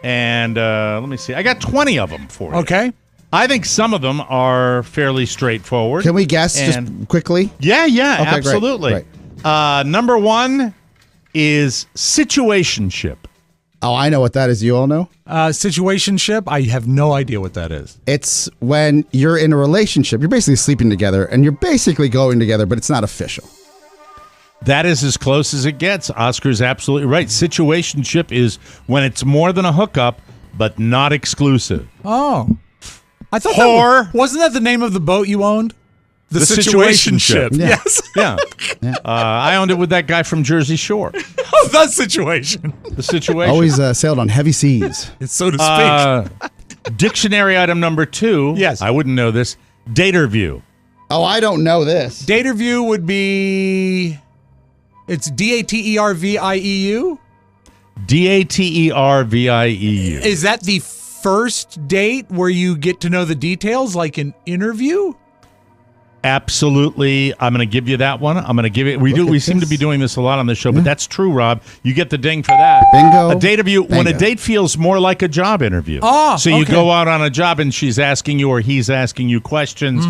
And let me see. I got 20 of them for you. Okay. I think some of them are fairly straightforward. Can we guess just quickly? Yeah, Okay, absolutely. great. Number one is situationship. Oh, I know what that is. You all know? Situationship, I have no idea what that is. It's when you're in a relationship. You're basically sleeping together, and you're basically going together, but it's not official. That is as close as it gets. Oscar's absolutely right. Situationship is when it's more than a hookup, but not exclusive. Oh. I thought wasn't that the name of the boat you owned? The situationship. Yeah. Yes. Yeah. I owned it with that guy from Jersey Shore. Oh, that situation. The situation. Always sailed on heavy seas. It's so to speak. Dictionary item number 2. Yes. I wouldn't know this. Daterview. Oh, I don't know this. Daterview would be... It's Datervieu? Datervieu. Is that the first date where you get to know the details, like an interview? Absolutely. I'm going to give you that one. I'm going to give it. We seem to be doing this a lot on the show, but that's true, Rob. You get the ding for that. Bingo. A daterview, when a Bango. date feels more like a job interview. Oh, so you okay. go out on a job and she's asking you or he's asking you questions.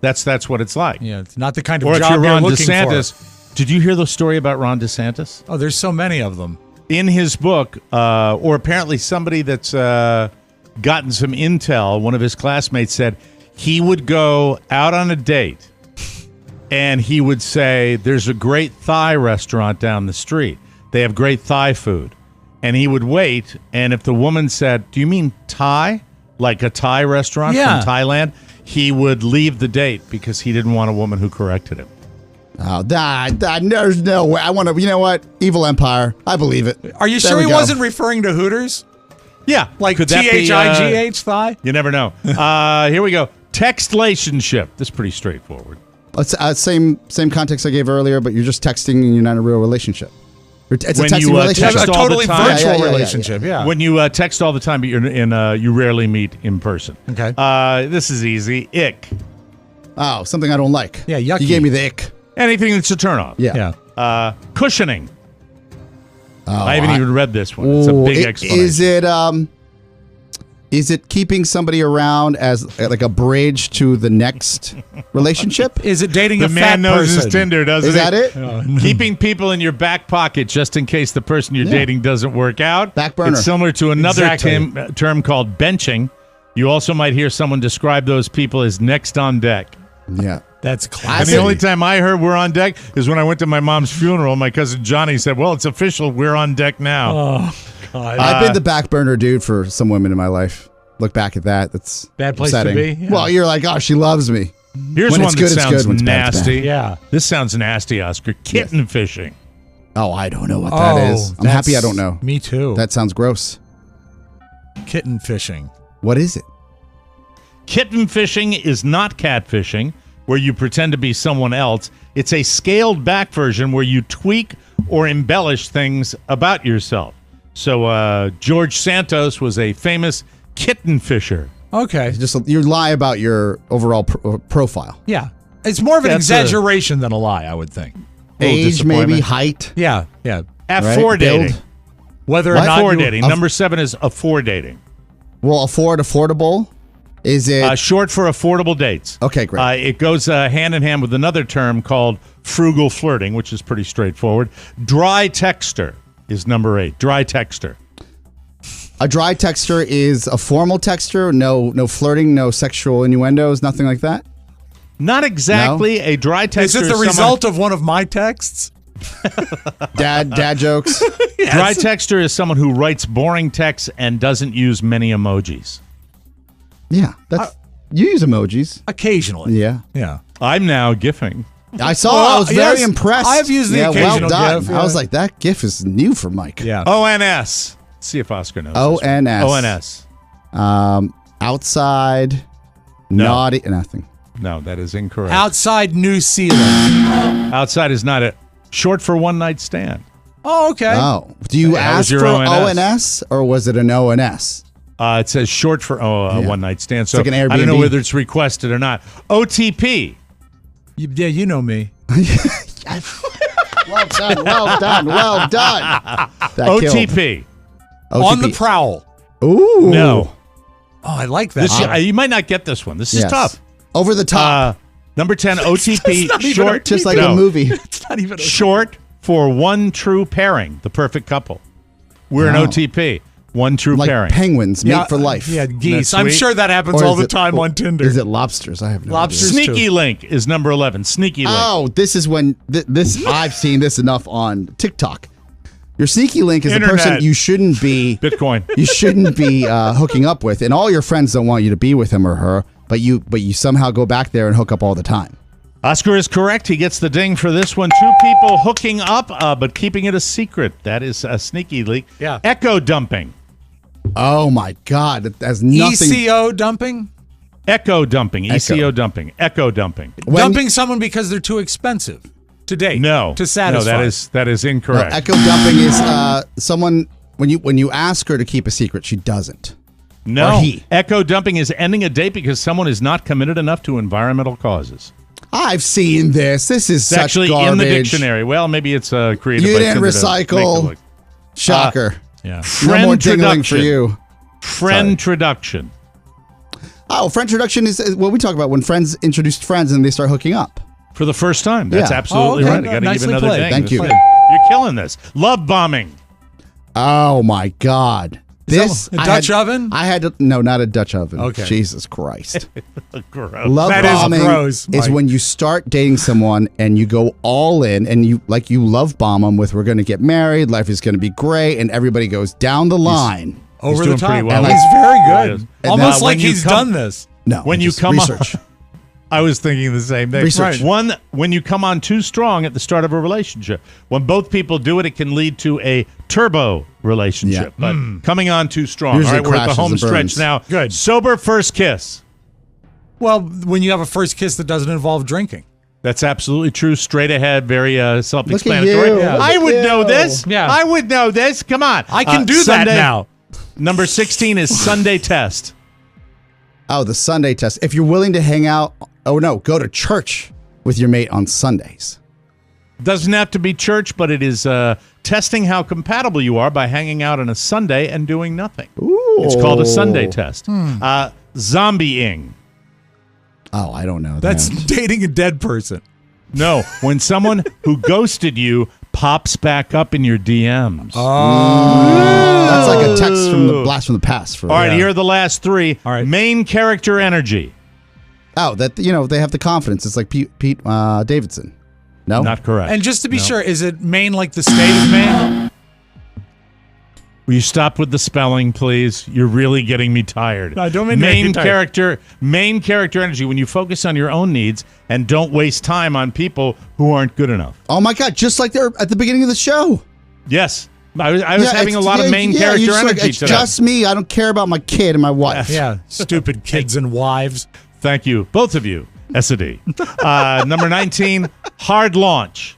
That's what it's like. Yeah, it's not the kind of Or if job you're you're Ron looking DeSantis. for. Did you hear the story about Ron DeSantis? Oh, there's so many of them. In his book, or apparently somebody that's gotten some intel, one of his classmates said he would go out on a date and he would say, there's a great Thai restaurant down the street. They have great Thai food. And he would wait, and if the woman said, do you mean Thai? Like a Thai restaurant Yeah. from Thailand? He would leave the date because he didn't want a woman who corrected him. Oh, there's no way. I want to, you know what? Evil Empire. I believe it. Are you There sure we he go. wasn't referring to Hooters? Yeah. Like could that be, Thigh? You never know. Here we go. Textlationship. This is pretty straightforward. It's same context I gave earlier, but you're just texting and you're not in a real relationship. It's a When texting you, relationship. text A all the totally time. virtual Yeah. relationship, yeah. When you text all the time, but you're you rarely meet in person. Okay. This is easy. Ick. Oh, something I don't like. Yeah, yucky. You gave me the ick. Anything that's a turnoff. Yeah. Yeah. Cushioning. Oh, I haven't even read this one. It's a big explanation. Is it keeping somebody around as like a bridge to the next relationship? Is it dating The a fat man knows person? his Tinder, doesn't Is he? that it? Keeping people in your back pocket just in case the person you're dating doesn't work out. Back burner. It's similar to another Exactly. term called benching. You also might hear someone describe those people as next on deck. Yeah. That's And classic. the only time I heard we're on deck is when I went to my mom's funeral. My cousin Johnny said, well, it's official. We're on deck now. Oh, God. I've been the back burner dude for some women in my life. Look back at that. That's Bad place upsetting. to be. Yeah. Well, you're like, oh, she loves me. Here's When one it's that good, it's sounds good. When it's bad, it's bad. nasty. Yeah. This sounds nasty, Oscar. Kitten fishing. Oh, I don't know what that is. I'm happy I don't know. Me too. That sounds gross. Kitten fishing. What is it? Kitten fishing is not catfishing, where you pretend to be someone else. It's a scaled back version where you tweak or embellish things about yourself. So George Santos was a famous kitten fisher. Okay. Just you lie about your overall profile. Yeah. It's more of an That's exaggeration than a lie, I would think. Little Age, maybe, disappointment. height. Yeah. Yeah. F4 Right? dating. Build. Whether or What? not F4 you- dating. Number 7 is afford dating. Well, affordable? Is it? Short for affordable dates. Okay, great. It goes hand in hand with another term called frugal flirting, which is pretty straightforward. Dry texter is number 8. Dry texter. A dry texter is a formal texter. No flirting, no sexual innuendos, nothing like that. Not exactly. A dry texter Is it the someone- result of one of my texts? Dad jokes. Dry texter is someone who writes boring texts and doesn't use many emojis. Yeah, that's you use emojis. Occasionally. Yeah, Yeah. I'm now gifing. I saw. I was very yes, impressed. I've used the yeah, occasional well done. GIF, I was yeah. like, that GIF is new for Mike. Yeah. ONS. Let's see if Oscar knows. this one. ONS. ONS. Outside, No. naughty, nothing. No, that is incorrect. Outside New Zealand. Outside is not short for one night stand. Oh, okay. Oh, do you That was ask your for ONS. ONS or was it an ONS? It says short for one night stand. So like an I don't know Airbnb. whether it's requested or not. OTP. Yeah, you know me. Well done, well done, well done. That killed. OTP. On the prowl. Ooh. No. Oh, I like that. This, you might not get this one. This is Yes. tough. Over the top. Number 10, OTP. not even Short. just like No. a movie. It's not even Short for one true pairing, the perfect couple. We're an Wow. OTP, one true Like pairing. penguins, mate for life. Yeah, geese. That's I'm sweet. sure that happens Or all is the it- time on Tinder. Is it lobsters? I have no Lobsters? idea. Sneaky Link is number 11. Sneaky Link. Oh, this is when this I've seen this enough on TikTok. Your sneaky link is Internet. the person you shouldn't be Bitcoin. you shouldn't be hooking up with, and all your friends don't want you to be with him or her, but you somehow go back there and hook up all the time. Oscar is correct. He gets the ding for this one. Two people hooking up, but keeping it a secret. That is a Sneaky Link. Yeah. Echo dumping. Oh my God, it has nothing. ECO dumping? Echo dumping. ECO dumping. Echo dumping. Dumping someone because they're too expensive to date. No. To satisfy. No, that is No, incorrect. echo dumping is someone when you ask her to keep a secret, she doesn't. No. Or he. Echo dumping is ending a date because someone is not committed enough to environmental causes. I've seen this. This is It's such actually garbage. in the dictionary. Well, maybe it's created You by didn't Tinder to make it recycle. look- Shocker. Yeah. No more dingling for Friend-troduction. you. Friend-troduction. Oh, friend introduction is what we talk about when friends introduce friends and they start hooking up. For the first time. That's Yeah. absolutely Oh, okay. right. I got to give Nicely another played. ding. Thank you. You're killing this. Love bombing. Oh my God. This a Dutch oven? I had to, no, not a Dutch oven. Okay. Jesus Christ. Gross. Love That is bombing gross, is Mike. when you start dating someone and you go all in and you love bomb them with we're going to get married, life is going to be great, and everybody goes down the line. Over doing the top. pretty well. He's very He good. is. And Almost then like when you he's come- done this. No, When you just come research. I was thinking the same thing. Research. When you come on too strong at the start of a relationship, when both people do it, it can lead to a turbo relationship. Yeah. But coming on too strong. Usually All right, we're at the crashes home and stretch burns. now. Good. Sober first kiss. Well, when you have a first kiss that doesn't involve drinking. That's absolutely true. Straight ahead, very self-explanatory. Look at you. I Look would at know you. this. Yeah. I would know this. Come on. I can do that Sunday- now. Number 16 is Sunday test. Oh, the Sunday test. If you're willing to hang out, go to church with your mate on Sundays. Doesn't have to be church, but it is testing how compatible you are by hanging out on a Sunday and doing nothing. Ooh. It's called a Sunday test. Zombieing. Oh, I don't know. That's that. dating a dead person. No, when someone who ghosted you pops back up in your DMs. That's like a text from the blast from the past. For All right, here are the last three. All right. Main character energy. Oh, that they have the confidence. It's like Pete Davidson. No, Not correct. And just to be sure, is it Maine like the state of Maine? Will you stop with the spelling, please? You're really getting me tired. No, I don't mean to make you tired. Main character energy. When you focus on your own needs and don't waste time on people who aren't good enough. Oh my God! Just like they're at the beginning of the show. Yes, I was having a it's- lot of main you're character just like, energy it's today. just me. I don't care about my kid and my wife. Yeah, stupid kids and wives. Thank you, both of you. S&D. Number 19, hard launch.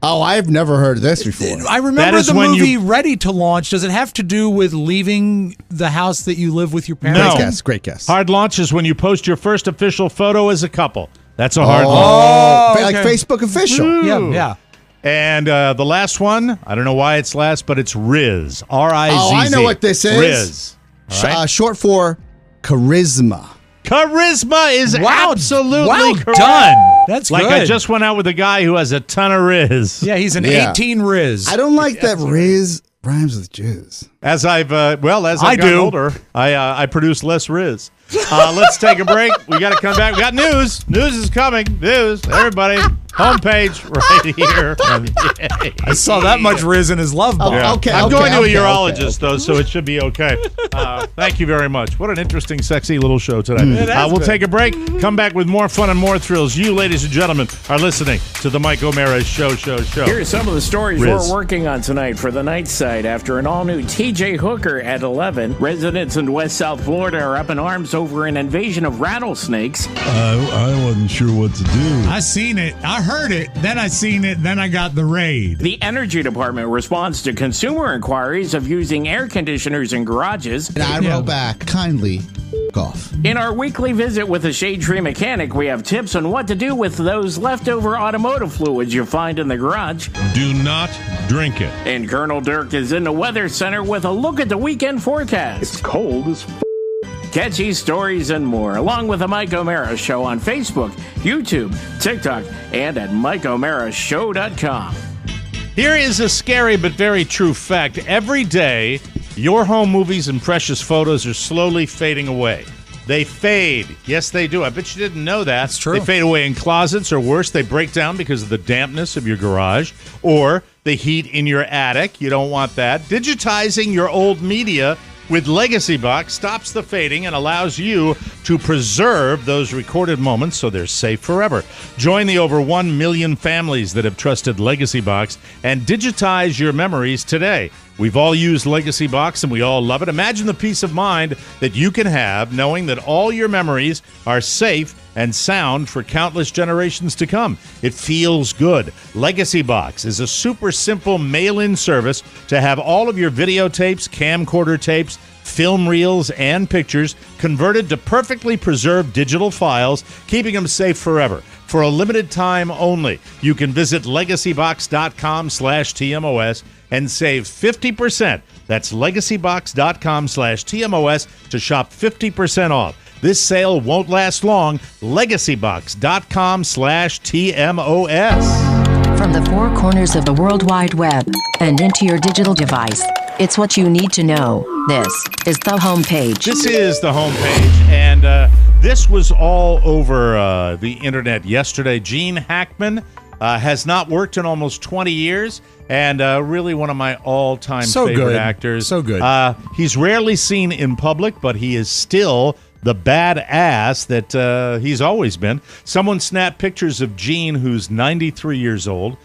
Oh, I've never heard of this before. I That remember is the when movie you- Ready to Launch. Does it have to do with leaving the house that you live with your parents? No. Great guess. Great guess. Hard launch is when you post your first official photo as a couple. That's a hard launch. Oh, Like okay. Facebook official. Yeah, yeah. And the last one, I don't know why it's last, but it's Riz. R-I-Z-Z. Oh, I know what this is. Riz. All right? Short for charisma. Charisma is absolutely well correct. done. That's Like good. I just went out with a guy who has a ton of Riz. Yeah, he's an Yeah. 18 Riz. I don't like that Riz rhymes with jizz. As I've I gotten do. older, I produce less Riz. Let's take a break. We got to come back. We got news. News is coming. News. Everybody, homepage right here. I saw that much Riz in his love bomb. Yeah. Okay, I'm going to a okay, urologist, though, so it should be okay. Thank you very much. What an interesting, sexy little show today. We'll take a break, come back with more fun and more thrills. You, ladies and gentlemen, are listening to the Mike O'Mara Show. Here are some of the stories Riz. we're working on tonight for the night side. After an all-new TJ Hooker at 11, residents in West South Florida are up in arms over an invasion of rattlesnakes. I wasn't sure what to do. I seen it. I heard it. Then I seen it. Then I got the raid. The Energy Department responds to consumer inquiries of using air conditioners in garages. And I wrote back, kindly off. In our weekly visit with a shade tree mechanic, we have tips on what to do with those leftover automotive fluids you find in the garage. Do not drink it. And Colonel Dirk is in the Weather Center with a look at the weekend forecast. It's cold as Catchy stories and more, along with the Mike O'Mara Show on Facebook, YouTube, TikTok, and at MikeO'MaraShow.com. Here is a scary but very true fact. Every day, your home movies and precious photos are slowly fading away. They fade. Yes, they do. I bet you didn't know that. That's true. They fade away in closets, or worse, they break down because of the dampness of your garage or the heat in your attic. You don't want that. Digitizing your old media with Legacy Box stops the fading and allows you to preserve those recorded moments so they're safe forever. Join the over 1 million families that have trusted Legacy Box and digitize your memories today. We've all used Legacy Box and we all love it. Imagine the peace of mind that you can have knowing that all your memories are safe and sound for countless generations to come. It feels good. Legacy Box is a super simple mail-in service to have all of your videotapes, camcorder tapes, film reels, and pictures converted to perfectly preserved digital files, keeping them safe forever. For a limited time only, you can visit legacybox.com/TMOS and save 50%. That's legacybox.com/TMOS to shop 50% off. This sale won't last long. Legacybox.com/TMOS. From the four corners of the World Wide Web and into your digital device, it's what you need to know. This is the homepage. This is the homepage, and this was all over the internet yesterday. Gene Hackman has not worked in almost 20 years, and really one of my all-time favorite actors. So good. He's rarely seen in public, but he is still the badass that he's always been. Someone snapped pictures of Gene, who's 93 years old,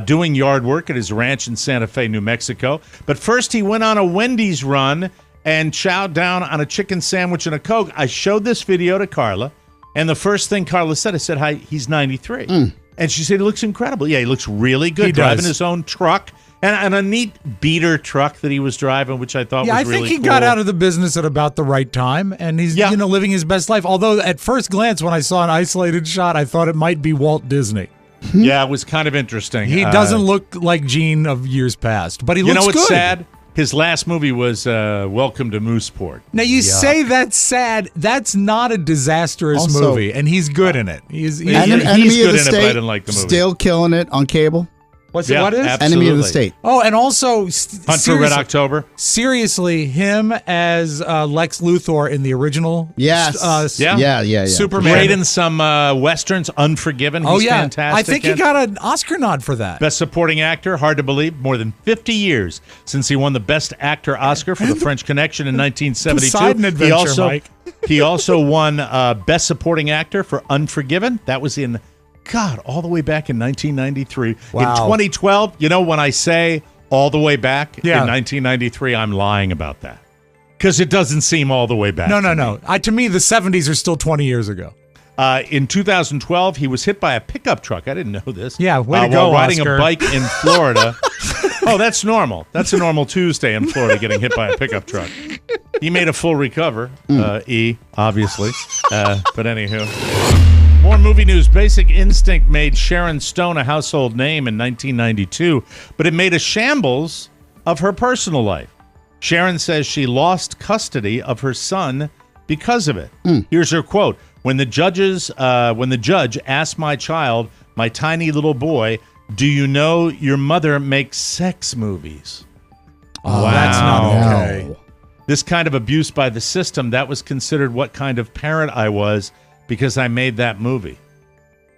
doing yard work at his ranch in Santa Fe, New Mexico. But first he went on a Wendy's run and chowed down on a chicken sandwich and a Coke. I showed this video to Carla, and the first thing Carla said, I said, hi, he's 93. And she said, he looks incredible. Yeah, he looks really good. He driving does. his own truck. And a neat beater truck that he was driving, which I thought was really cool. I think he got out of the business at about the right time, and he's living his best life. Although at first glance, when I saw an isolated shot, I thought it might be Walt Disney. Yeah, it was kind of interesting. He doesn't look like Gene of years past, but he looks good. You know what's sad? His last movie was Welcome to Mooseport. Now, you say that's sad. That's not a disastrous movie, and he's good in it. He's good in it, but I didn't like the movie. Still killing it on cable. What is? Absolutely. Enemy of the State. Oh, and also Hunt for Red October. Seriously, him as Lex Luthor in the original. Yes. Yeah. Superman. Great in some westerns. Unforgiven. He's fantastic. I think he got an Oscar nod for that. Best Supporting Actor. Hard to believe. More than 50 years since he won the Best Actor Oscar for The French Connection in 1972. Poseidon Adventure, Mike. He also won Best Supporting Actor for Unforgiven. That was in all the way back in 1993. Wow. In 2012, when I say all the way back in 1993, I'm lying about that. Because it doesn't seem all the way back. No. To me, the 70s are still 20 years ago. In 2012, he was hit by a pickup truck. I didn't know this. Yeah, way to go, while riding Oscar. a bike in Florida. Oh, that's normal. That's a normal Tuesday in Florida, getting hit by a pickup truck. He made a full recover, obviously. But anywho. More movie news. Basic Instinct made Sharon Stone a household name in 1992, but it made a shambles of her personal life. Sharon says she lost custody of her son because of it. Here's her quote. When the judge asked my child, my tiny little boy, do you know your mother makes sex movies? Oh, wow. That's not okay. No. This kind of abuse by the system, that was considered what kind of parent I was because I made that movie.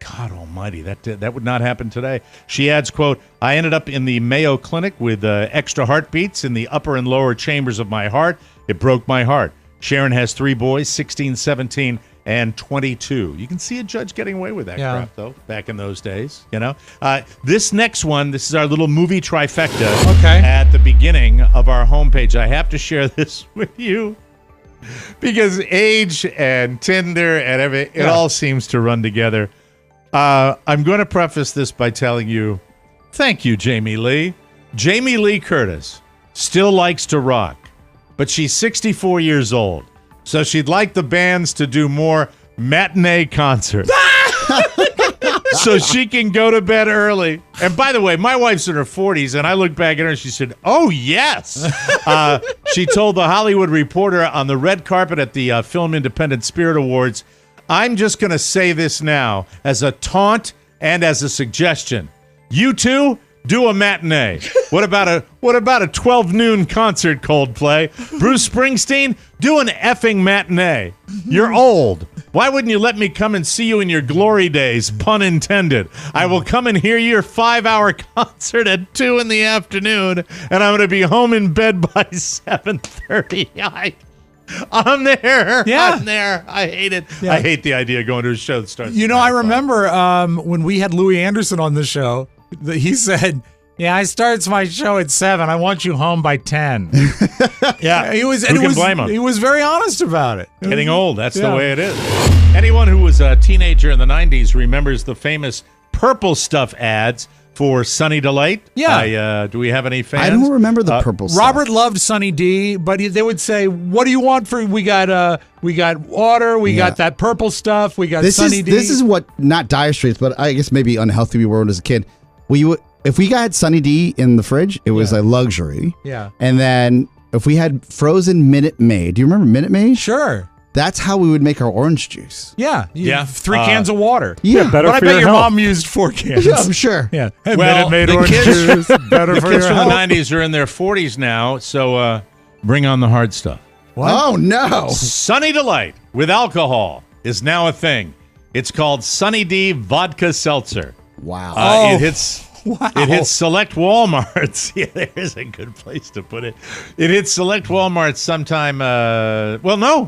God almighty, that would not happen today. She adds, quote, I ended up in the Mayo Clinic with extra heartbeats in the upper and lower chambers of my heart. It broke my heart. Sharon has 3 boys, 16, 17, and 22. You can see a judge getting away with that crap, though, back in those days. This next one, this is our little movie trifecta at the beginning of our homepage. I have to share this with you. because age and Tinder and everything, it all seems to run together. I'm going to preface this by telling you, thank you, Jamie Lee. Jamie Lee Curtis still likes to rock, but she's 64 years old, so she'd like the bands to do more matinee concerts. So she can go to bed early. And by the way, my wife's in her 40s, and I looked back at her and she said, oh, yes. She told the Hollywood Reporter on the red carpet at the Film Independent Spirit Awards, I'm just going to say this now as a taunt and as a suggestion. You two, do a matinee. What about a 12 noon concert, Coldplay? Bruce Springsteen, do an effing matinee. You're old. Why wouldn't you let me come and see you in your glory days, pun intended? I will come and hear your 5-hour concert at 2 in the afternoon, and I'm going to be home in bed by 7:30. I'm there. Yeah. I'm there. I hate it. Yeah. I hate the idea of going to a show that starts. You know, I remember when we had Louis Anderson on the show, he said, yeah, I starts my show at 7. I want you home by 10. Yeah. Who can blame him? He was very honest about it. Getting old. That's the way it is. Anyone who was a teenager in the 90s remembers the famous purple stuff ads for Sunny Delight. Yeah. Do we have any fans? I don't remember the purple stuff. Robert loved Sunny D, but they would say, what do you want for, we got water, we got that purple stuff, we got Sunny D. This is what, not dire straits, but I guess maybe unhealthy we were as a kid. If we got Sunny D in the fridge, it was a luxury. Yeah. And then if we had frozen Minute Maid, do you remember Minute Maid? Sure. That's how we would make our orange juice. Yeah. 3 cans of water. Yeah. But I bet your mom used 4 cans. Yeah, I'm sure. Yeah. Well, Minute Maid the orange juice. Better the for kids your from the health. 90s are in their 40s now, so bring on the hard stuff. What? Oh, no. Sunny Delight with alcohol is now a thing. It's called Sunny D Vodka Seltzer. Wow. It hits select Walmarts. Yeah, there's a good place to put it. It hits select Walmarts sometime,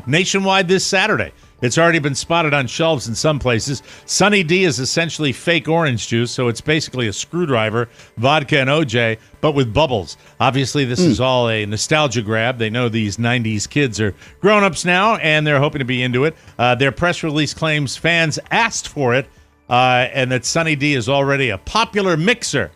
nationwide this Saturday. It's already been spotted on shelves in some places. Sunny D is essentially fake orange juice, so it's basically a screwdriver, vodka and OJ, but with bubbles. Obviously, this is all a nostalgia grab. They know these 90s kids are grown-ups now, and they're hoping to be into it. Their press release claims fans asked for it, and that Sunny D is already a popular mixer.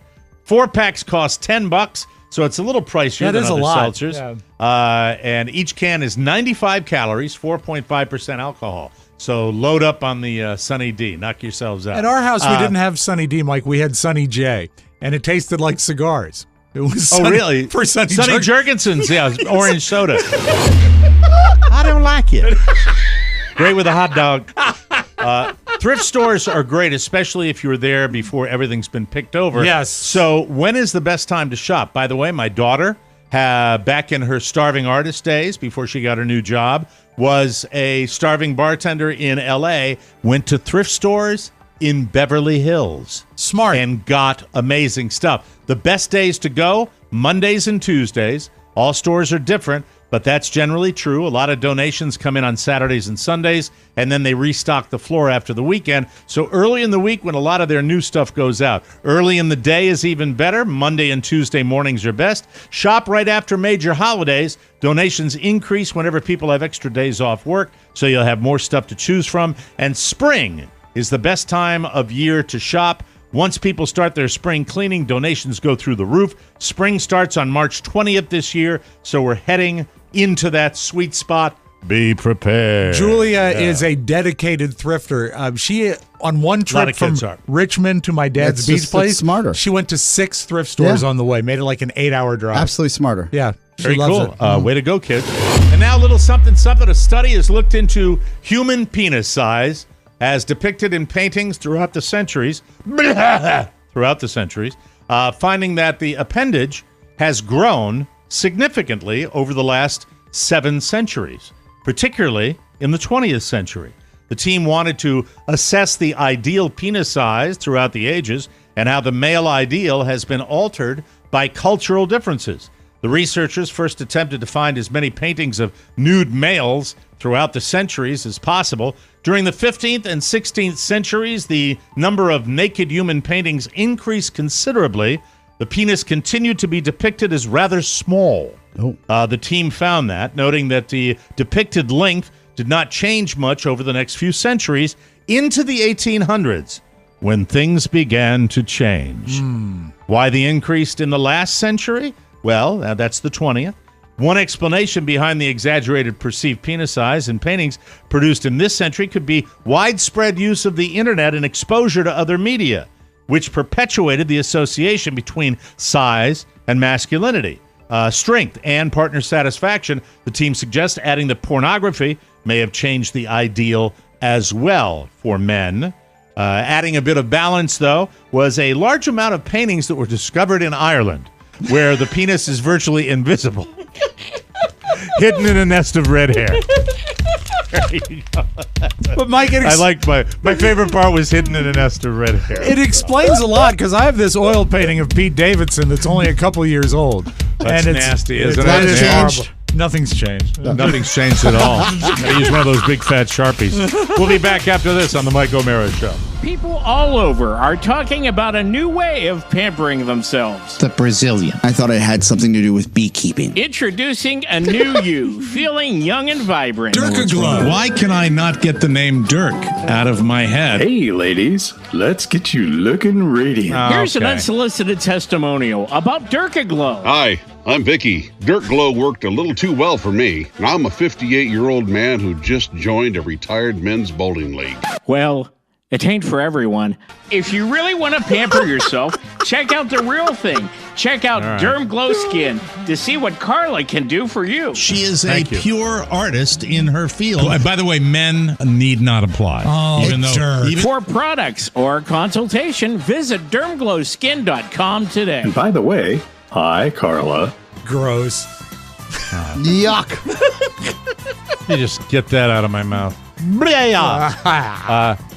4-packs cost $10, so it's a little pricier than other seltzers. Yeah. And each can is 95 calories, 4.5% alcohol. So load up on the Sunny D. Knock yourselves out. At our house, we didn't have Sunny D, Mike. We had Sunny J, and it tasted like cigars. It was really? For Sunny Jurgensen's, orange soda. I don't like it. Great with a hot dog. Thrift stores are great, especially if you're there before everything's been picked over. Yes. So when is the best time to shop? By the way, my daughter, back in her starving artist days, before she got her new job, was a starving bartender in L.A., went to thrift stores in Beverly Hills. Smart. And got amazing stuff. The best days to go, Mondays and Tuesdays. All stores are different, but that's generally true. A lot of donations come in on Saturdays and Sundays, and then they restock the floor after the weekend. So early in the week when a lot of their new stuff goes out. Early in the day is even better. Monday and Tuesday mornings are best. Shop right after major holidays. Donations increase whenever people have extra days off work, so you'll have more stuff to choose from. And spring is the best time of year to shop. Once people start their spring cleaning, donations go through the roof. Spring starts on March 20th this year, so we're heading into that sweet spot. Be prepared. Julia is a dedicated thrifter. She, on one trip from Richmond to my dad's beach place, smarter. She went to 6 thrift stores on the way, made it like an 8-hour drive. Absolutely smarter. Yeah. Very loves cool. it. Way to go, kids. And now a little something. A study has looked into human penis size as depicted in paintings throughout the centuries, finding that the appendage has grown significantly over the last 7 centuries, particularly in the 20th century. The team wanted to assess the ideal penis size throughout the ages and how the male ideal has been altered by cultural differences. The researchers first attempted to find as many paintings of nude males throughout the centuries as possible. During the 15th and 16th centuries, the number of naked human paintings increased considerably. The penis continued to be depicted as rather small. Oh. The team found that, noting that the depicted length did not change much over the next few centuries into the 1800s, when things began to change. Why the increase in the last century? Well, that's the 20th. One explanation behind the exaggerated perceived penis size in paintings produced in this century could be widespread use of the internet and exposure to other media, which perpetuated the association between size and masculinity, strength, and partner satisfaction. The team suggests adding that pornography may have changed the ideal as well for men. Adding a bit of balance, though, was a large amount of paintings that were discovered in Ireland, where the penis is virtually invisible, hidden in a nest of red hair. There you go. But Mike, I like my favorite part was hidden in a nest of red hair. it explains a lot, because I have this oil painting of Pete Davidson that's only a couple years old. That's and nasty, isn't it? Nothing's changed. Nothing's changed. Nothing's changed at all. I use one of those big fat Sharpies. We'll be back after this on the Mike O'Mara Show. People all over are talking about a new way of pampering themselves. The Brazilian. I thought it had something to do with beekeeping. Introducing a new you, feeling young and vibrant. Dirk-a-glow. Why can I not get the name Dirk out of my head? Hey, ladies, let's get you looking radiant. Here's an unsolicited testimonial about Dirk-a-glow. Hi, I'm Vicky. Dirt Glow worked a little too well for me, and I'm a 58-year-old man who just joined a retired men's bowling league. Well, it ain't for everyone. If you really want to pamper yourself, check out the real thing. Check out Derm Glow Skin to see what Carla can do for you. She is a pure artist in her field. Oh, and by the way, men need not apply. For products or consultation, visit dermglowskin.com today. And by the way, hi, Carla. Gross. Yuck. You just get that out of my mouth.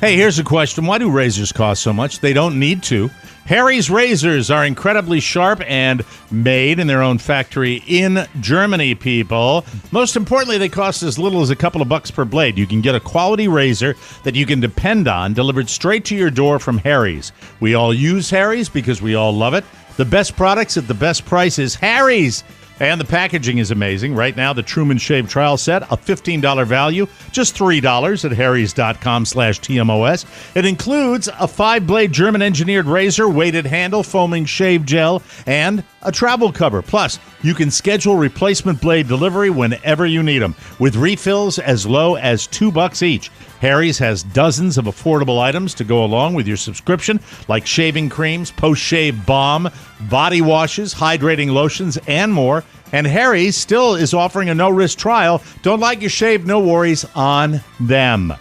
Hey, here's a question. Why do razors cost so much? They don't need to. Harry's razors are incredibly sharp and made in their own factory in Germany, people. Most importantly, they cost as little as a couple of bucks per blade. You can get a quality razor that you can depend on, delivered straight to your door from Harry's. We all use Harry's because we all love it. The best products at the best prices. Harry's. And the packaging is amazing. Right now, the Truman Shave Trial Set, a $15 value, just $3 at harrys.com/TMOS. It includes a 5-blade German-engineered razor, weighted handle, foaming shave gel, and a travel cover. Plus, you can schedule replacement blade delivery whenever you need them, with refills as low as $2 each. Harry's has dozens of affordable items to go along with your subscription, like shaving creams, post-shave balm, body washes, hydrating lotions, and more. And Harry's still is offering a no-risk trial. Don't like your shave? No worries on them.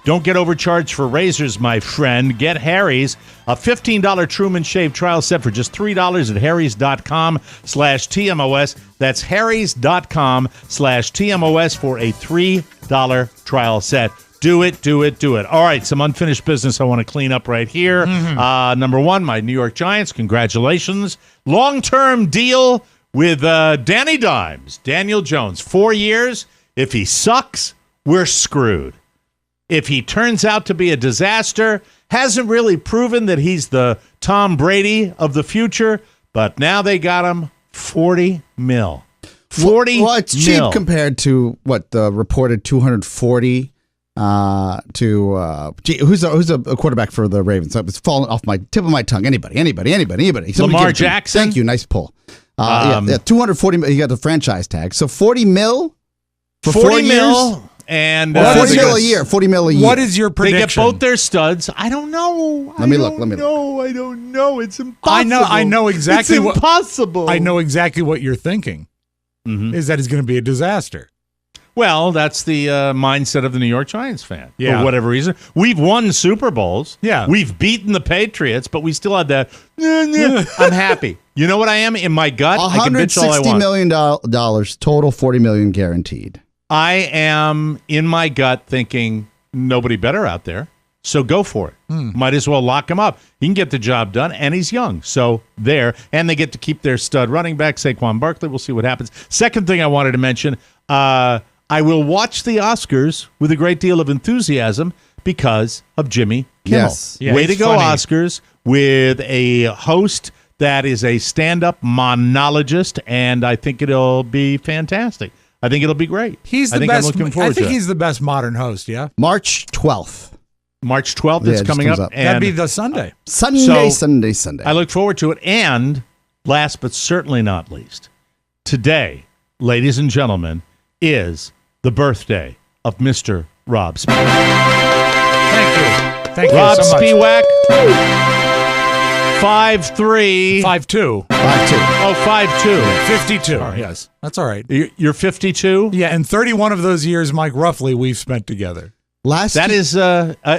Don't get overcharged for razors, my friend. Get Harry's, a $15 Truman Shave Trial Set for just $3 at harrys.com/TMOS. That's harrys.com/TMOS for a $3 trial set. Do it, do it, do it. All right, some unfinished business I want to clean up right here. Number one, my New York Giants. Congratulations. Long-term deal with Danny Dimes, Daniel Jones. 4 years. If he sucks, we're screwed. If he turns out to be a disaster, hasn't really proven that he's the Tom Brady of the future, but now they got him $40 million. 40 Well, it's cheap compared to what the reported 240 who's a quarterback for the Ravens? It's falling off my tip of my tongue. Anybody. Lamar Jackson. Thank you. Nice pull. 240. You got the franchise tag. So $40 million for 4 years. And $40 million a year. $40 million a year. What is your prediction? They get both their studs. I don't know. Let me look. I don't know. It's impossible. I know exactly it's impossible. I know exactly what you're thinking. Is that it's going to be a disaster. Well, that's the mindset of the New York Giants fan. Yeah. For whatever reason. We've won Super Bowls. Yeah. We've beaten the Patriots, but we still have that. I'm happy. You know what I am? In my gut, I can bitch all I want. $160 million total, $40 million guaranteed. I am in my gut thinking nobody better out there, so go for it. Might as well lock him up. He can get the job done, and he's young. So there, and they get to keep their stud running back, Saquon Barkley. We'll see what happens. Second thing I wanted to mention, I will watch the Oscars with a great deal of enthusiasm because of Jimmy Kimmel. Yes. Way to go, funny. Oscars, with a host that is a stand-up monologist, and I think it'll be fantastic. I think it'll be great. He's the best. I think he's the best modern host. Yeah. March 12th. March 12th is coming up. And that'd be the Sunday. Sunday. I look forward to it. And last but certainly not least, today, ladies and gentlemen, is the birthday of Mr. Rob Spiewak. Thank you. Rob so much. Spiewak. 5'3". 5'2". 5'2". Oh, 5'2". 52. Yes. That's all right. You're 52? Yeah, and 31 of those years, Mike, roughly, we've spent together. That is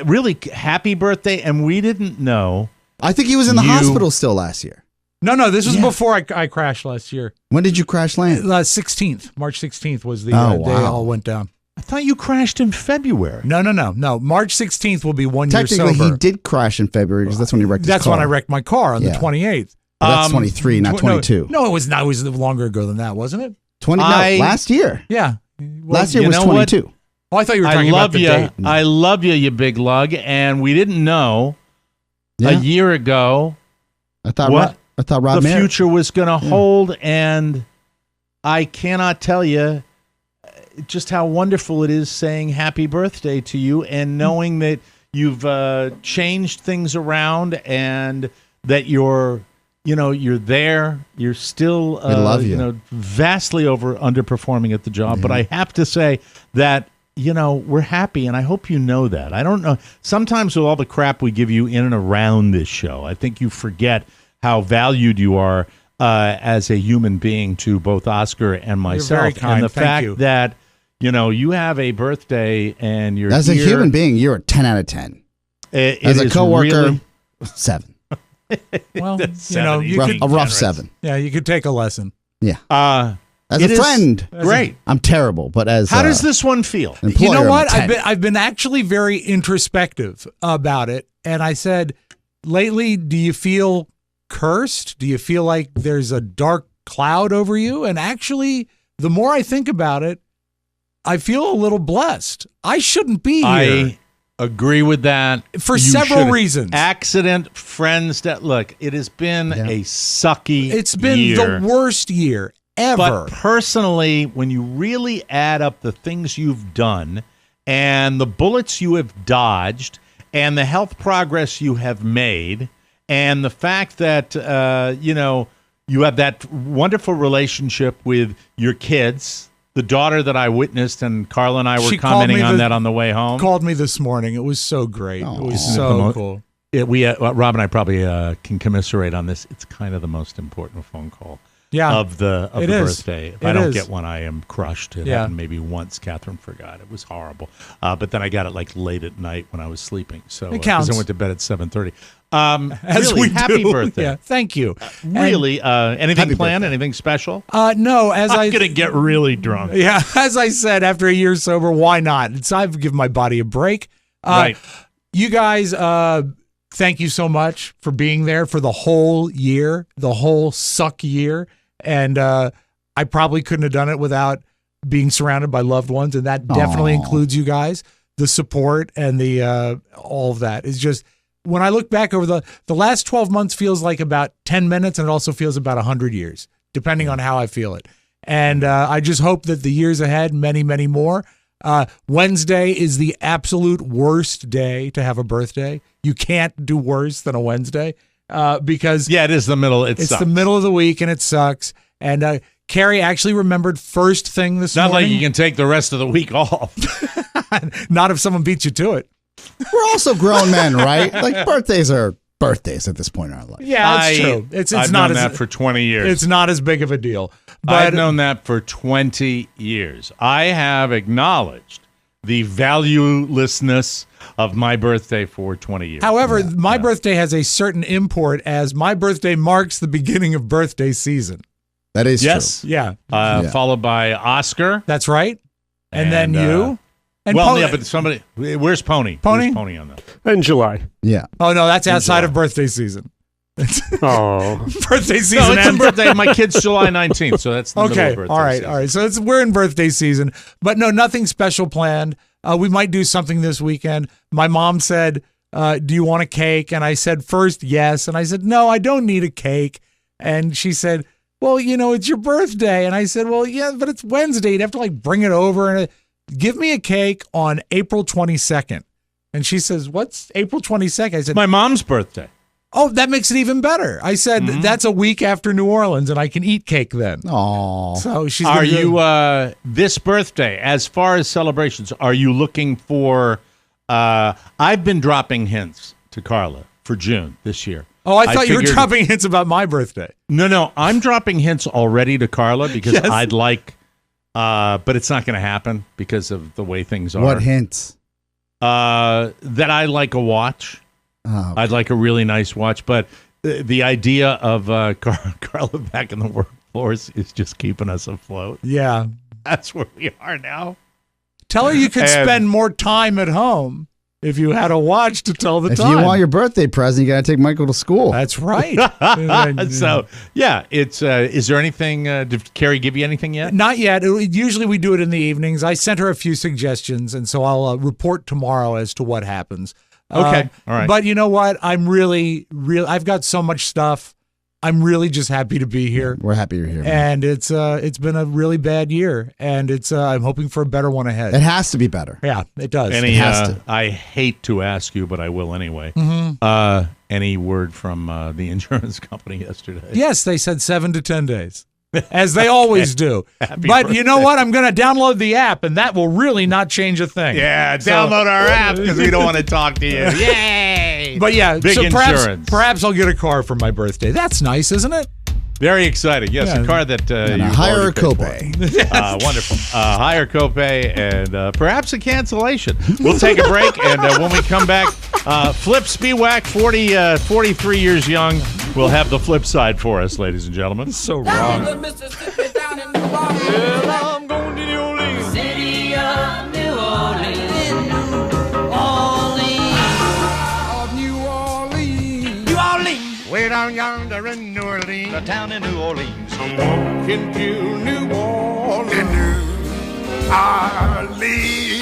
really happy birthday, and we didn't know. I think he was in the hospital still last year. No, this was before I crashed last year. When did you crash land? 16th. March 16th was the day it all went down. I thought you crashed in February. No. March 16th will be 1 year sober. Technically, he did crash in February because that's when he wrecked his car. That's when I wrecked my car on the 28th. That's 23, not 22. No, it was not. It was longer ago than that, wasn't it? Last year. Yeah. Last year was 22. Oh, I thought you were talking about the date. I love you, you big lug. And we didn't know a year ago I thought Rob the future was going to hold. And I cannot tell you just how wonderful it is saying happy birthday to you and knowing that you've changed things around and that you're there. You're still vastly underperforming at the job. But I have to say that we're happy, and I hope you know that. I don't know. Sometimes with all the crap we give you in and around this show, I think you forget how valued you are as a human being to both Oscar and myself. You're very kind. And the Thank fact you. that you have a birthday and you're as a human being, you're a 10 out of 10. As a coworker, 7. Well, a rough 7. Yeah, you could take a lesson. Yeah. As a friend, great. I'm terrible, but as how does this one feel? You know what? I've been actually very introspective about it, and I said, lately, do you feel cursed? Do you feel like there's a dark cloud over you? And actually, the more I think about it, I feel a little blessed. I shouldn't be here. I agree with that for several reasons. Accident, friends. Look, it has been a sucky. It's been year. the worst year ever. But personally, when you really add up the things you've done and the bullets you have dodged and the health progress you have made and the fact that you have that wonderful relationship with your kids. The daughter that I witnessed, and Carla and I were commenting on that on the way home. Called me this morning. It was so great. It was so cool. Rob and I probably can commiserate on this. It's kind of the most important phone call of the birthday. If I don't get one, I am crushed. It happened maybe once. Catherine forgot. It was horrible. But then I got it like late at night when I was sleeping. So it counts. 'cause I went to bed at 7:30. As really, we happy do. birthday. Yeah, thank you. Really, anything planned? Anything special? No, I'm going to get really drunk. Yeah, as I said, after a year sober, why not? I've given my body a break. Right. You guys, thank you so much for being there for the whole year, the whole suck year. And I probably couldn't have done it without being surrounded by loved ones. And that definitely includes you guys. The support and the all of that is just... When I look back over the last 12 months feels like about 10 minutes, and it also feels about 100 years, depending on how I feel it. And I just hope that the years ahead, many, many more. Wednesday is the absolute worst day to have a birthday. You can't do worse than a Wednesday because... Yeah, it is the middle. It's the middle of the week, and it sucks. And Carrie actually remembered first thing this morning. Not like you can take the rest of the week off. Not if someone beats you to it. We're also grown men, right? Like birthdays are birthdays at this point in our life. Yeah, that's true. I've known that for 20 years. It's not as big of a deal. But I've known that for 20 years. I have acknowledged the valuelessness of my birthday for 20 years. However, my birthday has a certain import as my birthday marks the beginning of birthday season. That is true. Yeah. Followed by Oscar. That's right. And then you. And but somebody. Where's Pony? Pony? Where's Pony on that? In July. Yeah. Oh no, that's outside of birthday season. Oh, birthday season. No, it's in birthday. My kid's July 19th, so that's the middle of birthday all right, season. all right. So we're in birthday season, but no, nothing special planned. We might do something this weekend. My mom said, "Do you want a cake?" And I said, first, yes, and I said, no, I don't need a cake. And she said, well, it's your birthday. And I said, well, yeah, but it's Wednesday. You'd have to bring it over and give me a cake on April 22nd. And she says, what's April 22nd? I said, my mom's birthday. Oh, that makes it even better. I said, that's a week after New Orleans, and I can eat cake then. Aww. So she's Are you, this birthday, as far as celebrations, are you looking for, I've been dropping hints to Carla for June this year. Oh, I thought you were dropping hints about my birthday. No, I'm dropping hints already to Carla because I'd like, but it's not going to happen because of the way things are. What hints? That I like a watch. Oh, okay. I'd like a really nice watch, but the idea of Carla back in the workforce is just keeping us afloat. Yeah. That's where we are now. Tell her you could spend more time at home if you had a watch to tell the time. If you want your birthday present, you got to take Michael to school. That's right. So, yeah, it's. Is there anything, did Carrie give you anything yet? Not yet. Usually we do it in the evenings. I sent her a few suggestions, and so I'll report tomorrow as to what happens. Okay. All right. But you know what? I'm really, I've got so much stuff. I'm really just happy to be here. We're happy you're here. Man. And it's been a really bad year, and I'm hoping for a better one ahead. It has to be better. Yeah, it does. It has to. I hate to ask you, but I will anyway. Any word from the insurance company yesterday? Yes, they said 7 to 10 days. As they always do. But birthday. You know what? I'm going to download the app, and that will really not change a thing. Yeah, download our app because we don't want to talk to you. Yay! But yeah, big insurance. Perhaps I'll get a car for my birthday. That's nice, isn't it? Very exciting. Yes, a car that you higher copay. Wonderful. Higher copay and perhaps a cancellation. We'll take a break, and when we come back, Flip Spiewak, 43 years young, will have the flip side for us, ladies and gentlemen. So wrong. Well, I'm going to New Orleans. City of New Orleans. New Orleans. New Orleans. Way down yonder in New Orleans. The town in New Orleans. I'm walking to New Orleans. New Orleans.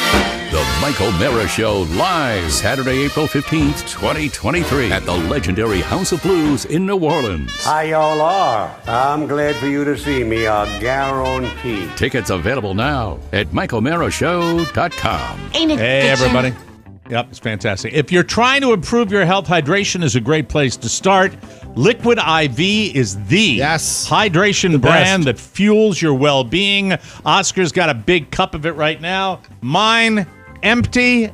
The Michael Mara Show, live Saturday, April 15th, 2023 at the legendary House of Blues in New Orleans. Hi, y'all are. I'm glad for you to see me, I guarantee. Tickets available now at michaelmarashow.com. Ain't it Hey, everybody. Yep, it's fantastic. If you're trying to improve your health, hydration is a great place to start. Liquid IV is the hydration brand that fuels your well-being. Oscar's got a big cup of it right now. Mine, empty.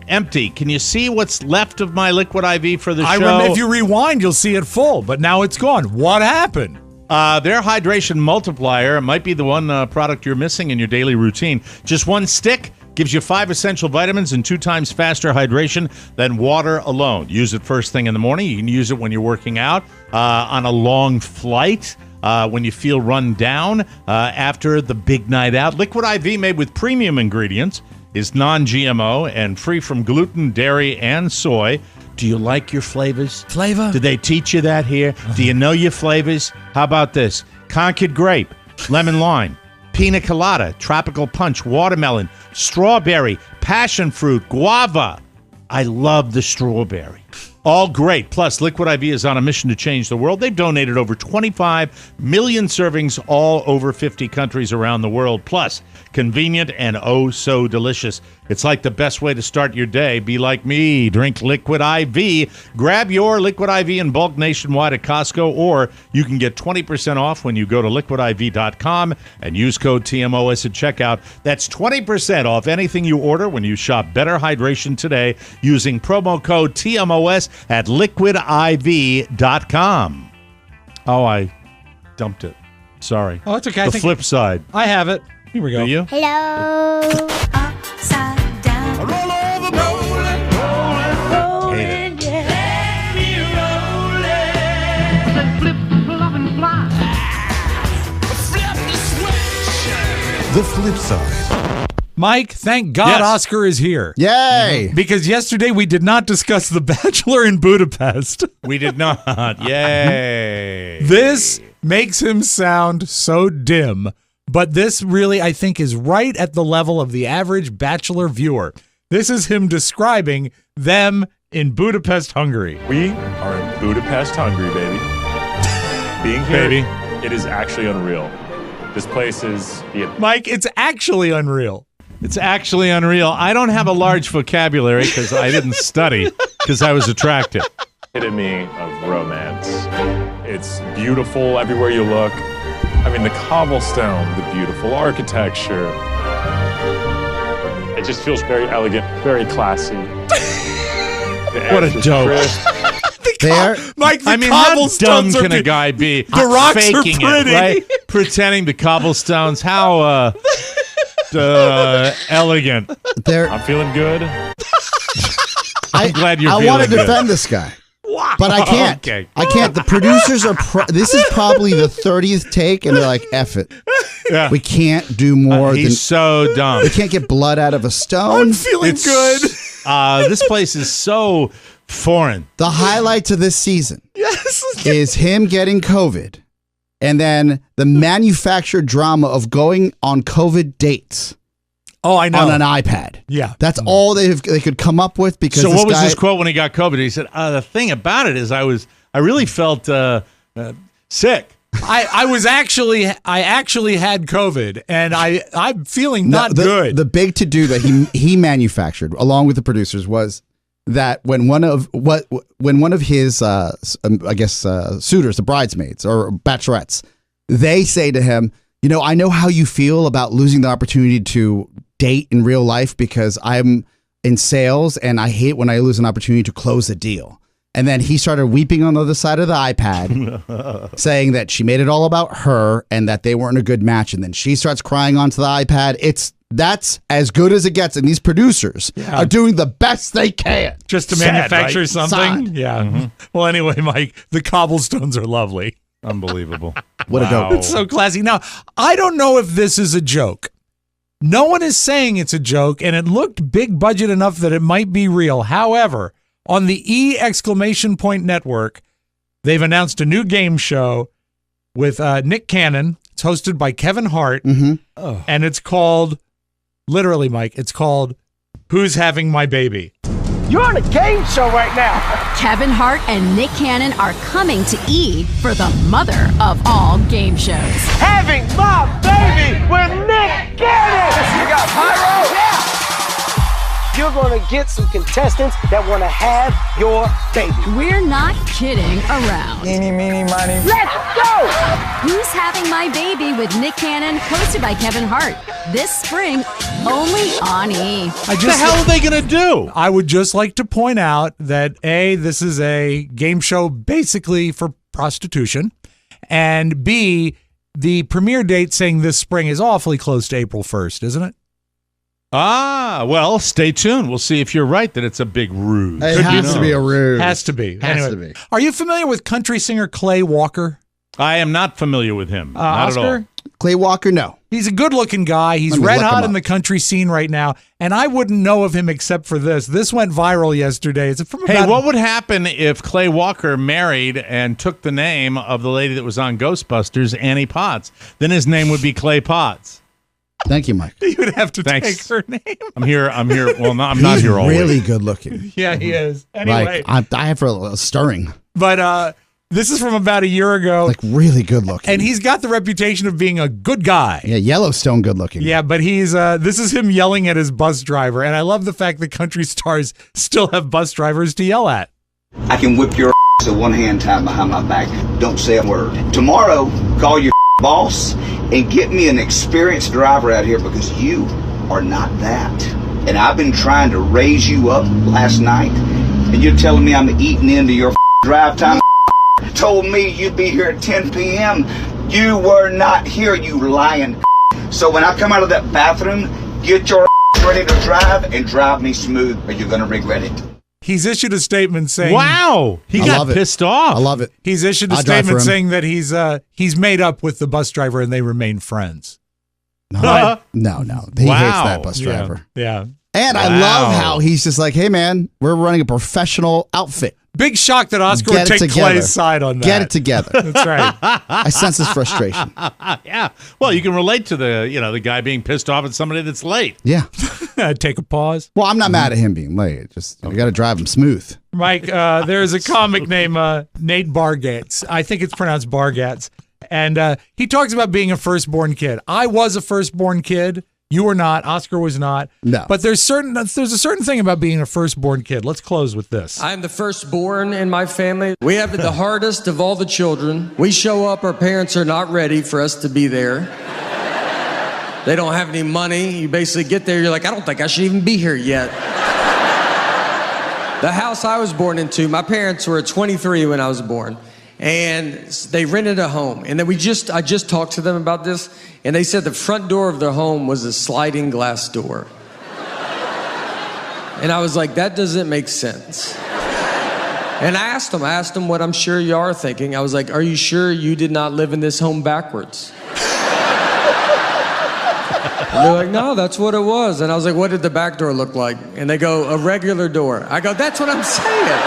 Can you see what's left of my Liquid IV for the show? If you rewind, you'll see it full, but now it's gone. What happened? Their hydration multiplier might be the one product you're missing in your daily routine. Just one stick gives you 5 essential vitamins and 2 times faster hydration than water alone. Use it first thing in the morning. You can use it when you're working out, on a long flight, when you feel run down, after the big night out. Liquid IV, made with premium ingredients, is non-GMO and free from gluten, dairy, and soy. Do you like your flavors? Flavor? Did they teach you that here? Do you know your flavors? How about this? Concord grape, lemon lime, pina colada, tropical punch, watermelon, strawberry, passion fruit, guava. I love the strawberry. All great. Plus, Liquid IV is on a mission to change the world. They've donated over 25 million servings all over 50 countries around the world. Plus, convenient and oh so delicious. It's like the best way to start your day. Be like me. Drink Liquid IV. Grab your Liquid IV in bulk nationwide at Costco, or you can get 20% off when you go to liquidiv.com and use code TMOS at checkout. That's 20% off anything you order when you shop Better Hydration today using promo code TMOS at liquidiv.com. Oh, I dumped it. Sorry. Oh, it's okay. The flip side. I have it. Here we go. Do you? Hello. Upside down. Roll over, rolling, rolling, yeah. Let me roll it. Flip, flop, and fly. Flip the switch. The flip side. Mike, thank God Oscar is here. Yay! Because yesterday we did not discuss The Bachelor in Budapest. We did not. Yay! This makes him sound so dim. But this really, I think, is right at the level of the average Bachelor viewer. This is him describing them in Budapest, Hungary. We are in Budapest, Hungary, baby. being here, baby. It is actually unreal. This place is... Mike, it's actually unreal. It's actually unreal. I don't have a large vocabulary because I didn't study because I was attracted. Hit me of romance. It's beautiful everywhere you look. I mean, the cobblestone, the beautiful architecture. It just feels very elegant, very classy. What a joke. Mike, the how dumb can a guy be? The rocks are faking pretty. it, right? Pretending the cobblestones. How elegant. I'm feeling good. I'm glad you're I feeling want to good. defend this guy. But I can't. Okay. I can't. The producers are. This is probably the 30th take, and they're like, "F it. Yeah. We can't do more than." He's so dumb. We can't get blood out of a stone. I'm feeling good. This place is so foreign. The highlights of this season is him getting COVID, and then the manufactured drama of going on COVID dates. Oh, I know. On an iPad. Yeah. That's all they could come up with because. So what was his quote when he got COVID? He said, "The thing about it is, I really felt sick." I actually had COVID, and I'm feeling not good. The big to do that he manufactured along with the producers was that when one of his suitors, the bridesmaids or bachelorettes, they say to him, I know how you feel about losing the opportunity to date in real life because I'm in sales and I hate when I lose an opportunity to close a deal. And then he started weeping on the other side of the iPad, saying that she made it all about her and that they weren't a good match. And then she starts crying onto the iPad. That's as good as it gets. And these producers are doing the best they can. Just to Sad, manufacture right? something? Sad. Yeah. Mm-hmm. Well, anyway, Mike, the cobblestones are lovely. Unbelievable. What a dope. It's so classy. Now, I don't know if this is a joke. No one is saying it's a joke, and it looked big budget enough that it might be real. However, on the E! Network, they've announced a new game show with Nick Cannon. It's hosted by Kevin Hart, and it's called, literally, Mike, it's called Who's Having My Baby? You're on a game show right now. Kevin Hart and Nick Cannon are coming to E! for the mother of all game shows. Having my baby with Nick Cannon. You got pyro? Yeah. You're going to get some contestants that want to have your baby. We're not kidding around. Eeny, meeny, miny. Let's go! Who's Having My Baby with Nick Cannon, hosted by Kevin Hart. This spring, only on E! What the hell are they going to do? I would just like to point out that A, this is a game show basically for prostitution, and B, the premiere date saying this spring is awfully close to April 1st, isn't it? Well, stay tuned. We'll see if you're right that it's a big ruse. It has to be a ruse. Has to be. Has Anyway, to be. Are you familiar with country singer Clay Walker? I am not familiar with him. Not Oscar? at all. Clay Walker, no. He's a good-looking guy. He's Let me red look hot him in the up. country scene right now, and I wouldn't know of him except for this. This went viral yesterday. It's from Hey, about what would happen if Clay Walker married and took the name of the lady that was on Ghostbusters, Annie Potts? Then his name would be Clay Potts. Thank you, Mike. You would have to Thanks. take her name. I'm here. Well, no, I'm not He's here always. really good looking. Yeah, he is. Anyway, Like, I have a stirring. but this is from about a year ago, Like, really good looking. and he's got the reputation of being a good guy. Yeah, Yellowstone good looking. Yeah, but he's this is him yelling at his bus driver, and I love the fact that country stars still have bus drivers to yell at. I can whip your ass with one hand tied behind my back. Don't say a word. Tomorrow, call your boss and get me an experienced driver out here because you are not that. And I've been trying to raise you up last night, and you're telling me I'm eating into your drive time. Told me you'd be here at 10 p.m. You were not here, you lying. So when I come out of that bathroom, get your ready to drive and drive me smooth, or you're gonna regret it. He's issued a statement saying, Wow, he I got love it. pissed off. I love it. He's issued a I'll drive for statement him. saying that he's made up with the bus driver and they remain friends. No, no. He Wow. hates that bus driver. Yeah. And I love how he's just like, hey, man, we're running a professional outfit. Big shock that Oscar Get would it take together. Clay's side on that. Get it together. That's right. I sense his frustration. Yeah. Well, you can relate to the guy being pissed off at somebody that's late. Yeah. Take a pause. Well, I'm not mad at him being late. Just you got to drive him smooth. Mike, there's a comic named Nate Bargatze. I think it's pronounced Bargatze. And he talks about being a firstborn kid. I was a firstborn kid. You were not. Oscar was not. No. But there's a certain thing about being a firstborn kid. Let's close with this. I'm the firstborn in my family. We have the hardest of all the children. We show up, our parents are not ready for us to be there. They don't have any money. You basically get there, you're like, I don't think I should even be here yet. The house I was born into, my parents were 23 when I was born. And they rented a home. And then I just talked to them about this, and they said the front door of their home was a sliding glass door. And I was like, that doesn't make sense. And I asked them what I'm sure you are thinking. I was like, are you sure you did not live in this home backwards? And they're like, no, that's what it was. And I was like, what did the back door look like? And they go, a regular door. I go, that's what I'm saying.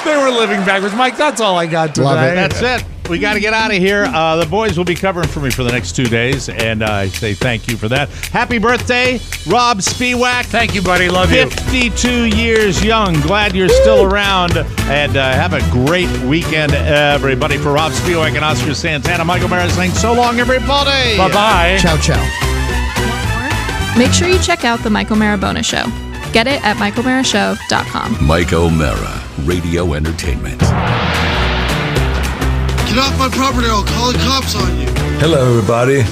They were living backwards. Mike, that's all I got today. That's it. We got to get out of here. The boys will be covering for me for the next 2 days, and I say thank you for that. Happy birthday, Rob Spiewak. Thank you, buddy. Love 52 years young. Glad you're still around, and have a great weekend, everybody. For Rob Spiewak and Oscar Santana, Michael Mara saying so long, everybody. Bye-bye. Ciao, ciao. Make sure you check out the Mike O'Mara Bonus Show. Get it at MikeO'MaraShow.com. Mike O'Mara, Radio Entertainment. Get off my property, I'll call the cops on you. Hello, everybody.